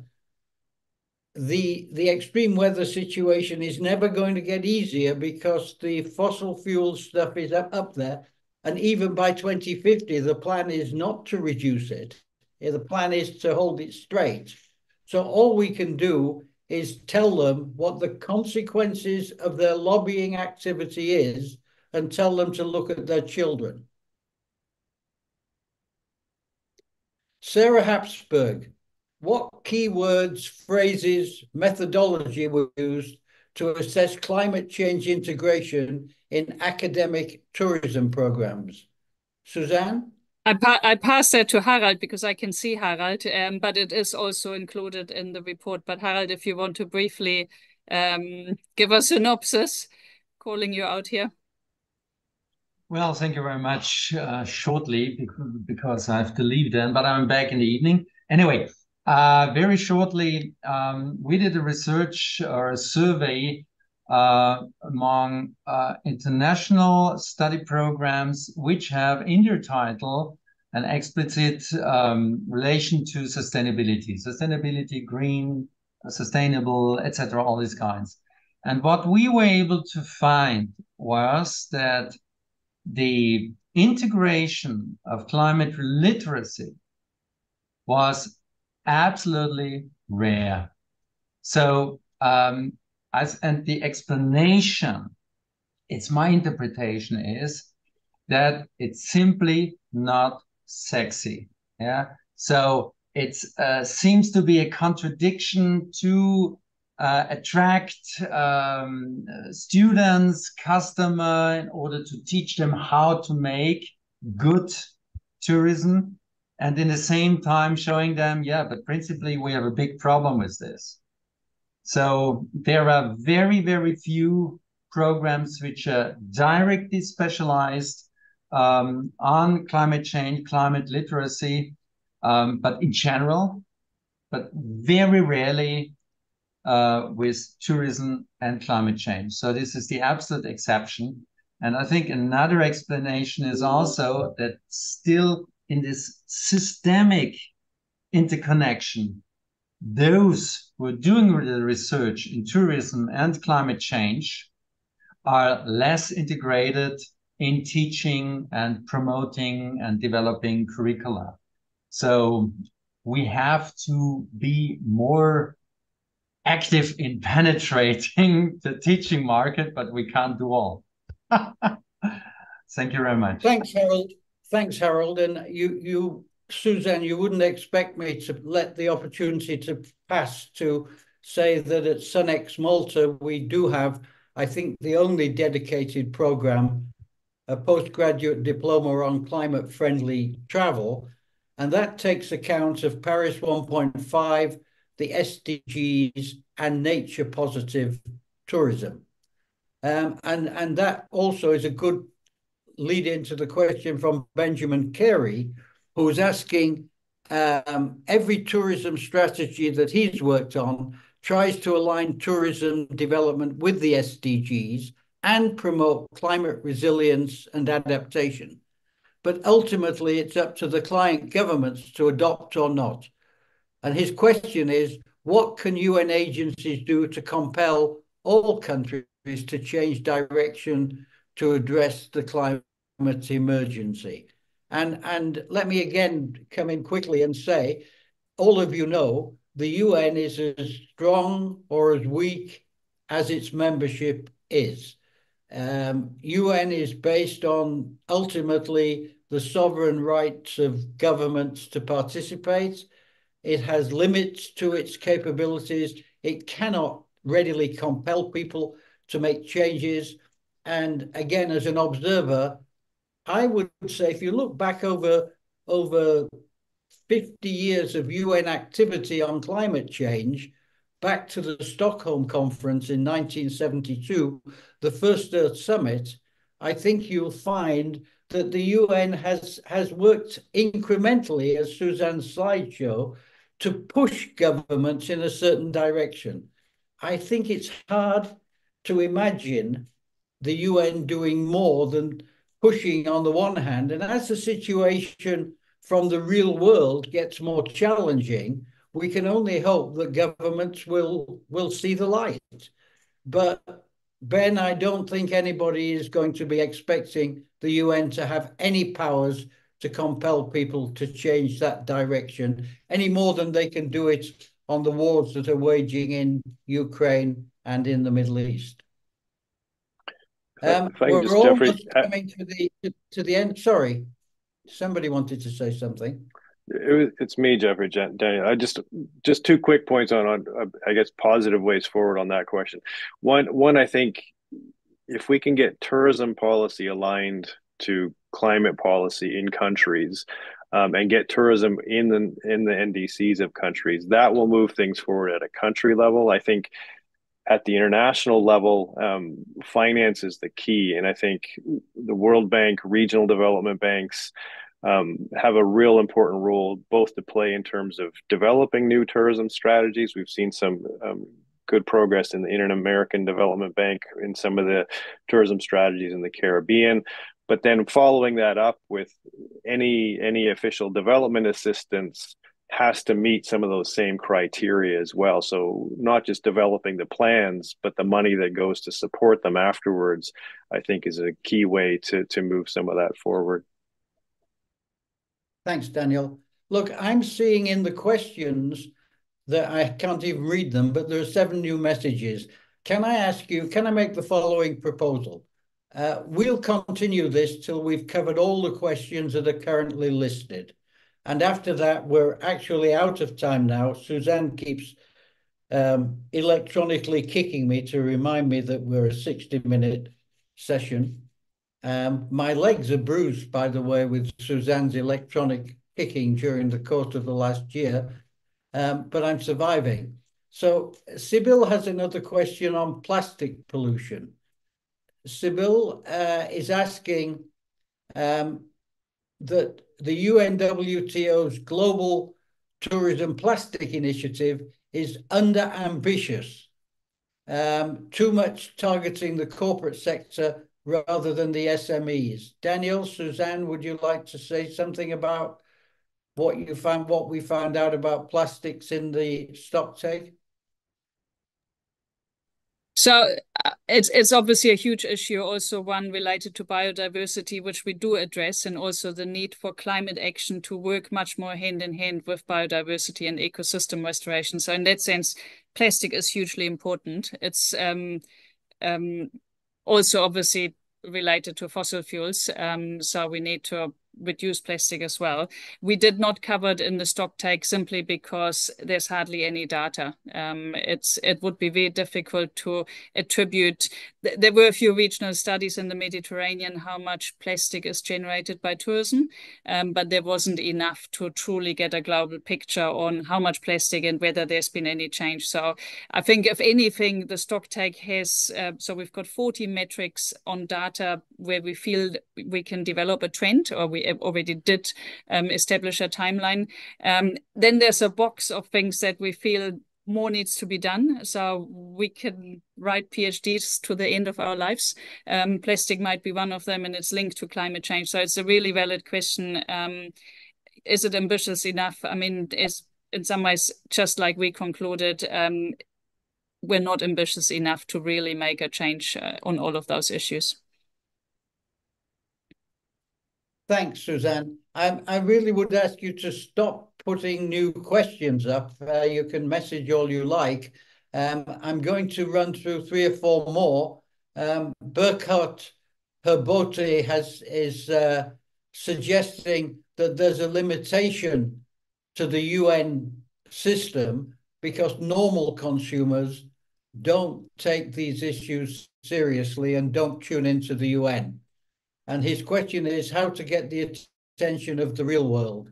the extreme weather situation is never going to get easier because the fossil fuel stuff is up there. And even by 2050, the plan is not to reduce it. The plan is to hold it straight. So all we can do is tell them what the consequences of their lobbying activity is and tell them to look at their children. Sarah Habsburg, what keywords, phrases, methodology were used to assess climate change integration in academic tourism programs? Suzanne? I pass that to Harald because I can see Harald, but it is also included in the report. But Harald, if you want to briefly give a synopsis, calling you out here. Well, thank you very much. Shortly, because I have to leave then, but I'm back in the evening. Anyway, very shortly, we did a research or a survey among international study programs which have in their title an explicit relation to sustainability, green, sustainable, etc., all these kinds. And what we were able to find was that the integration of climate literacy was absolutely rare. So, and the explanation, it's my interpretation, is that it's simply not sexy. Yeah. So it seems to be a contradiction to attract students, customer, in order to teach them how to make good tourism, and in the same time showing them, yeah, but principally we have a big problem with this. So there are very, very few programs which are directly specialized on climate change, climate literacy, but in general, but very rarely with tourism and climate change. So this is the absolute exception. And I think another explanation is also that still in this systemic interconnection, those who are doing the research in tourism and climate change are less integrated in teaching and promoting and developing curricula. So we have to be more active in penetrating the teaching market, but we can't do all. Thank you very much. Thanks, Harold. Thanks, Harold. And Suzanne, you wouldn't expect me to let the opportunity to pass to say that at Sunex Malta, we do have, I think, the only dedicated program, a postgraduate diploma on climate-friendly travel. And that takes account of Paris 1.5, the SDGs, and nature-positive tourism. And that also is a good lead into the question from Benjamin Carey, who was asking, every tourism strategy that he's worked on tries to align tourism development with the SDGs and promote climate resilience and adaptation. But ultimately, it's up to the client governments to adopt or not. And his question is, what can UN agencies do to compel all countries to change direction to address the climate emergency? And let me again come in quickly and say, all of you know, the UN is as strong or as weak as its membership is. UN is based on ultimately the sovereign rights of governments to participate. It has limits to its capabilities. It cannot readily compel people to make changes. And again, as an observer, I would say if you look back over 50 years of UN activity on climate change, back to the Stockholm Conference in 1972, the first Earth Summit, I think you'll find that the UN has worked incrementally, as Suzanne's slide show, to push governments in a certain direction. I think it's hard to imagine the UN doing more than pushing on the one hand. And as the situation from the real world gets more challenging, we can only hope that governments will see the light. But Ben, I don't think anybody is going to be expecting the UN to have any powers to compel people to change that direction any more than they can do it on the wars that are waging in Ukraine and in the Middle East. We're almost coming to the end. Sorry, somebody wanted to say something. It's me, Jeffrey. Daniel, I just two quick points on I guess positive ways forward on that question. One, I think if we can get tourism policy aligned to climate policy in countries, and get tourism in the NDCs of countries, that will move things forward at a country level. I think at the international level, finance is the key, and I think the World Bank, regional development banks, have a real important role both to play in terms of developing new tourism strategies. We've seen some good progress in the Inter-American Development Bank in some of the tourism strategies in the Caribbean, but then following that up with any official development assistance has to meet some of those same criteria as well. So not just developing the plans, but the money that goes to support them afterwards, I think is a key way to move some of that forward. Thanks, Daniel. Look, I'm seeing in the questions that I can't even read them, but there are 7 new messages. Can I make the following proposal? We'll continue this till we've covered all the questions that are currently listed. And after that, we're actually out of time now. Suzanne keeps electronically kicking me to remind me that we're a 60-minute session. My legs are bruised, by the way, with Suzanne's electronic kicking during the course of the last year, but I'm surviving. So Sibyl has another question on plastic pollution. Sibyl is asking that the UNWTO's Global Tourism Plastic Initiative is under-ambitious, too much targeting the corporate sector rather than the SMEs. Daniel, Suzanne, would you like to say something about what we found out about plastics in the stock take? So it's obviously a huge issue, also one related to biodiversity, which we do address, and also the need for climate action to work much more hand in hand with biodiversity and ecosystem restoration. So in that sense, plastic is hugely important. It's also obviously related to fossil fuels. So we need to reduce plastic as well. We did not cover it in the stock take simply because there's hardly any data. It would be very difficult to attribute. There were a few regional studies in the Mediterranean how much plastic is generated by tourism, but there wasn't enough to truly get a global picture on how much plastic and whether there's been any change. So I think if anything, the stock take has, so we've got 40 metrics on data where we feel we can develop a trend, or we already did establish a timeline. Then there's a box of things that we feel more needs to be done. So we can write PhDs to the end of our lives. Plastic might be one of them, and it's linked to climate change. So it's a really valid question. Is it ambitious enough? I mean, it's in some ways, just like we concluded, we're not ambitious enough to really make a change on all of those issues. Thanks, Suzanne. I really would ask you to stop putting new questions up. You can message all you like. I'm going to run through 3 or 4 more. Burkhard Herbote is suggesting that there's a limitation to the UN system because normal consumers don't take these issues seriously and don't tune into the UN. And his question is how to get the attention of the real world.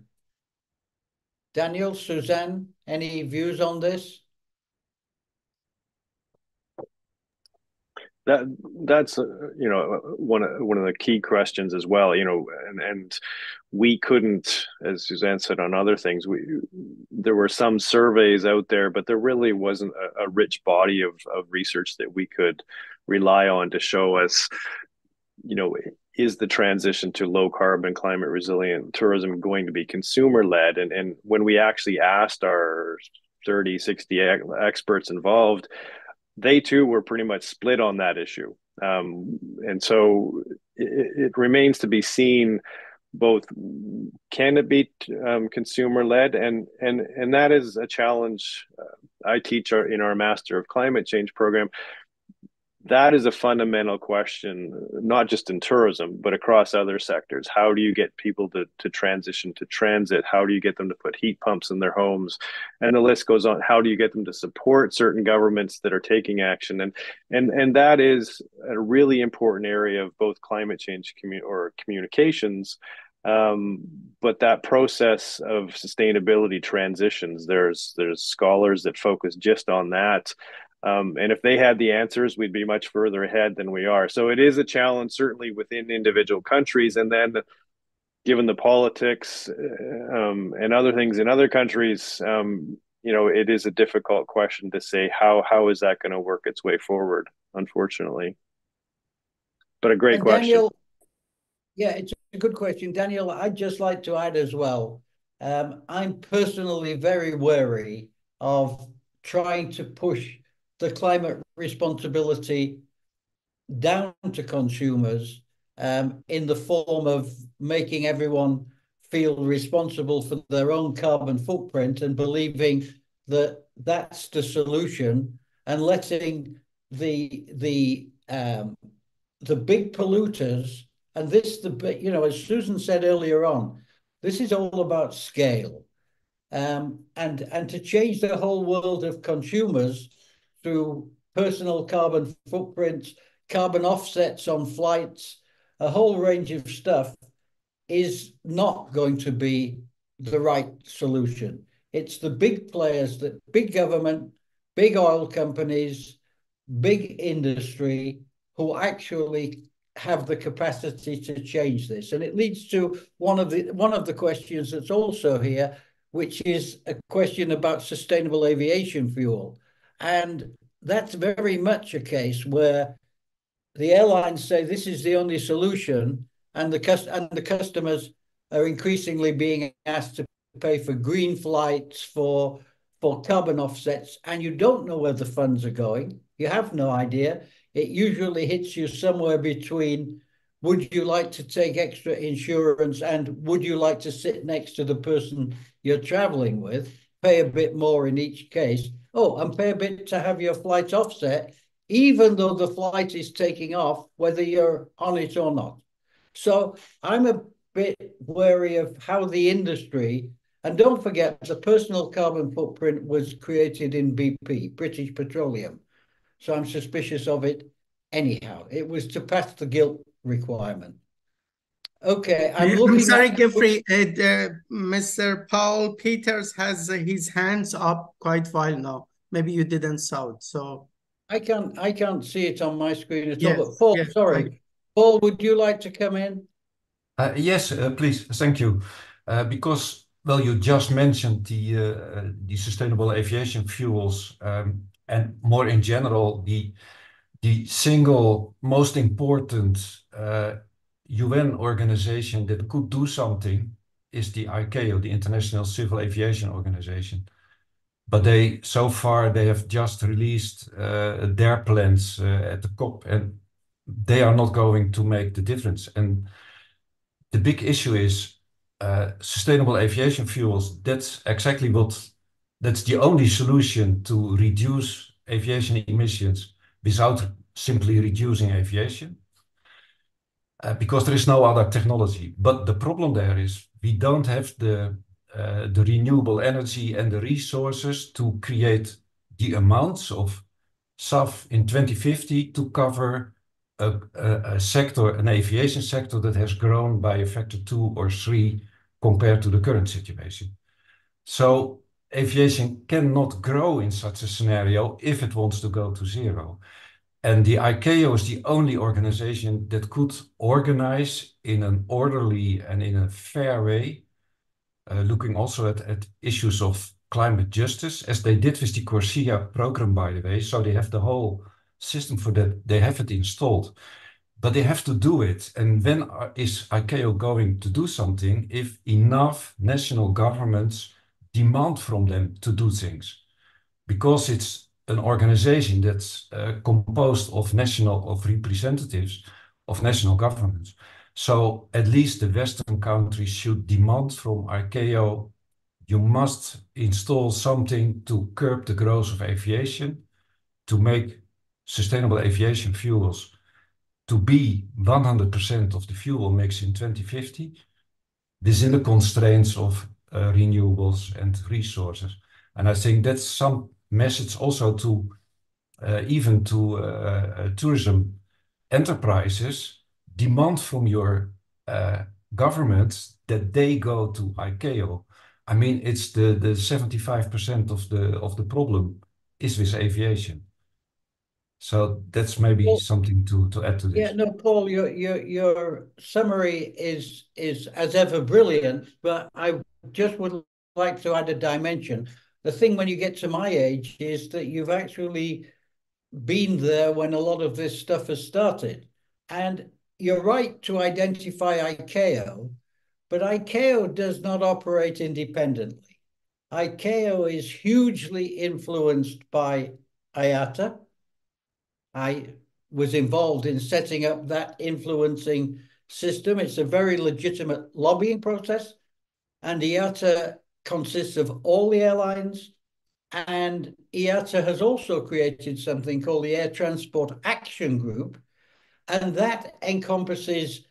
Daniel, Suzanne, any views on this? That's one of the key questions as well. And we couldn't, as Suzanne said on other things, there were some surveys out there, but there really wasn't a rich body of research that we could rely on to show us, is the transition to low carbon, climate resilient tourism going to be consumer led? And when we actually asked our 30, 60 experts involved, they too were pretty much split on that issue. And so it remains to be seen, both can it be consumer led? And that is a challenge. I teach in our Master of Climate Change program. That is a fundamental question, not just in tourism, but across other sectors. How do you get people to transition to transit? How do you get them to put heat pumps in their homes? And the list goes on. How do you get them to support certain governments that are taking action? And that is a really important area of both climate change communications. But that process of sustainability transitions, there's scholars that focus just on that. And if they had the answers, we'd be much further ahead than we are. So it is a challenge, certainly within individual countries. And then given the politics and other things in other countries, it is a difficult question to say how is that going to work its way forward, unfortunately. But a great question. Daniel, yeah, it's a good question. Daniel, I'd just like to add as well, I'm personally very wary of trying to push the climate responsibility down to consumers in the form of making everyone feel responsible for their own carbon footprint and believing that that's the solution, and letting the big polluters, and this, as Susan said earlier on, this is all about scale. And to change the whole world of consumers through personal carbon footprints, carbon offsets on flights, a whole range of stuff is not going to be the right solution. It's the big players, that big government, big oil companies, big industry, who actually have the capacity to change this. And it leads to one of the questions that's also here, which is a question about sustainable aviation fuel. And that's very much a case where the airlines say this is the only solution, and the customers are increasingly being asked to pay for green flights, for carbon offsets, and you don't know where the funds are going. you have no idea. It usually hits you somewhere between, would you like to take extra insurance and would you like to sit next to the person you're traveling with? Pay a bit more in each case. Oh, and pay a bit to have your flight offset, even though the flight is taking off, whether you're on it or not. So I'm a bit wary of how the industry, and don't forget the personal carbon footprint was created in BP, British Petroleum. So I'm suspicious of it anyhow. It was to pass the guilt requirement. Okay, I'm sorry, Geoffrey. Mr. Paul Peters has his hands up quite a while now. Maybe you didn't saw it, so I can't see it on my screen at yes, all. But Paul, yes, sorry, okay. Paul, would you like to come in? Yes, please. Thank you. Because, well, you just mentioned the sustainable aviation fuels, and more in general, the single most important UN organization that could do something is the ICAO, the International Civil Aviation Organization. But so far they have just released their plans at the COP, and they are not going to make the difference. And the big issue is sustainable aviation fuels. That's the only solution to reduce aviation emissions without simply reducing aviation, because there is no other technology. But the problem there is we don't have the renewable energy and the resources to create the amounts of SAF in 2050 to cover a sector, an aviation sector that has grown by a factor 2 or 3 compared to the current situation. So aviation cannot grow in such a scenario if it wants to go to zero. And the ICAO is the only organization that could organize in an orderly and in a fair way, looking also at issues of climate justice, as they did with the CORSIA program, by the way. So they have the whole system for that. They have it installed, but they have to do it. And when is ICAO going to do something if enough national governments demand from them to do things? Because it's an organization that's composed of representatives of national governments. So at least the Western countries should demand from ICAO, you must install something to curb the growth of aviation, to make sustainable aviation fuels to be 100% of the fuel mix in 2050, within the constraints of renewables and resources. And I think that's some message also to even to tourism enterprises. Demand from your government that they go to ICAO. I mean, it's the 75% of the problem is with aviation. So that's maybe something to add to this. Yeah, no, Paul, your summary is as ever brilliant, but I just would like to add a dimension. The thing when you get to my age is that you've actually been there when a lot of this stuff has started. And you're right to identify ICAO, but ICAO does not operate independently. ICAO is hugely influenced by IATA. I was involved in setting up that influencing system. It's a very legitimate lobbying process, and IATA consists of all the airlines, and IATA has also created something called the Air Transport Action Group, and that encompasses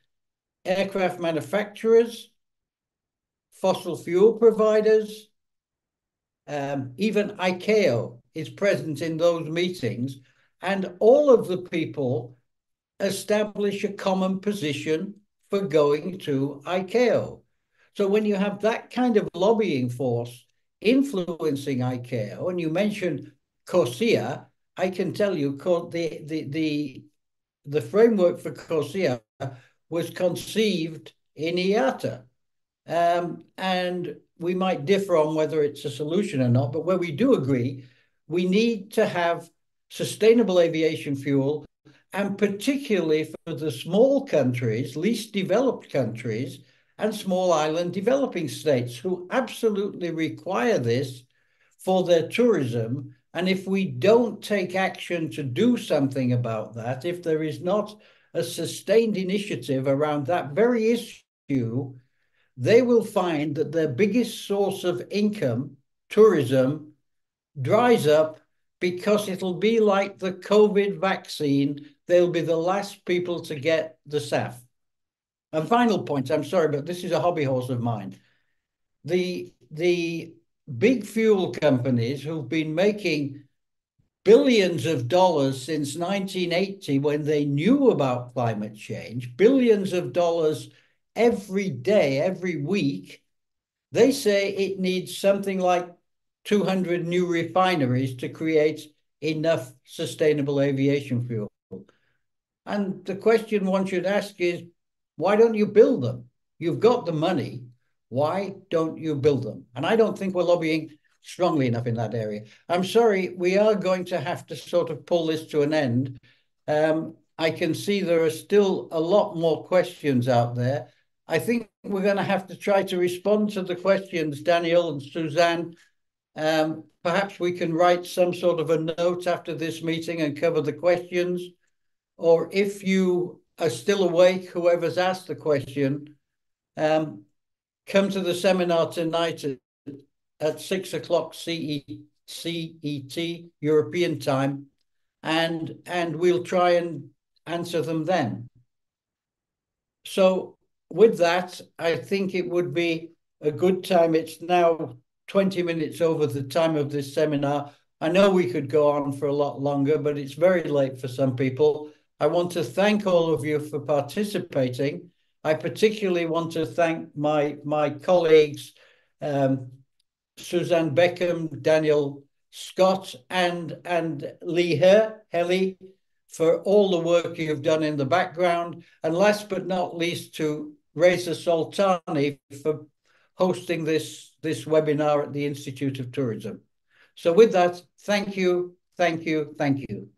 aircraft manufacturers, fossil fuel providers, even ICAO is present in those meetings, and all of the people establish a common position for going to ICAO. So when you have that kind of lobbying force influencing ICAO, and you mentioned CORSIA, I can tell you the framework for CORSIA was conceived in IATA. And we might differ on whether it's a solution or not, but where we do agree, we need to have sustainable aviation fuel, and particularly for the small countries, least developed countries, and small island developing states who absolutely require this for their tourism And if we don't take action to do something about that, if there is not a sustained initiative around that very issue, they will find that their biggest source of income, tourism, dries up, because it'll be like the COVID vaccine. They'll be the last people to get the SAF. And final point, I'm sorry, but this is a hobby horse of mine. The big fuel companies who've been making billions of dollars since 1980, when they knew about climate change, billions of dollars every day, every week, they say it needs something like 200 new refineries to create enough sustainable aviation fuel. And the question one should ask is, why don't you build them? You've got the money. Why don't you build them? And I don't think we're lobbying strongly enough in that area. I'm sorry, we are going to have to sort of pull this to an end. I can see there are still a lot more questions out there. I think we're going to have to try to respond to the questions, Daniel and Suzanne. Perhaps we can write some sort of a note after this meeting and cover the questions. Or if you are still awake, whoever's asked the question, come to the seminar tonight at 6 o'clock CET, European time, and we'll try and answer them then. So with that, I think it would be a good time. It's now 20 minutes over the time of this seminar. I know we could go on for a lot longer, but it's very late for some people. I want to thank all of you for participating. I particularly want to thank my colleagues, Suzanne Beckham, Daniel Scott, and Lee Helly, for all the work you've done in the background. And last but not least, to Reza Soltani for hosting this webinar at the Institute of Tourism. So with that, thank you, thank you, thank you.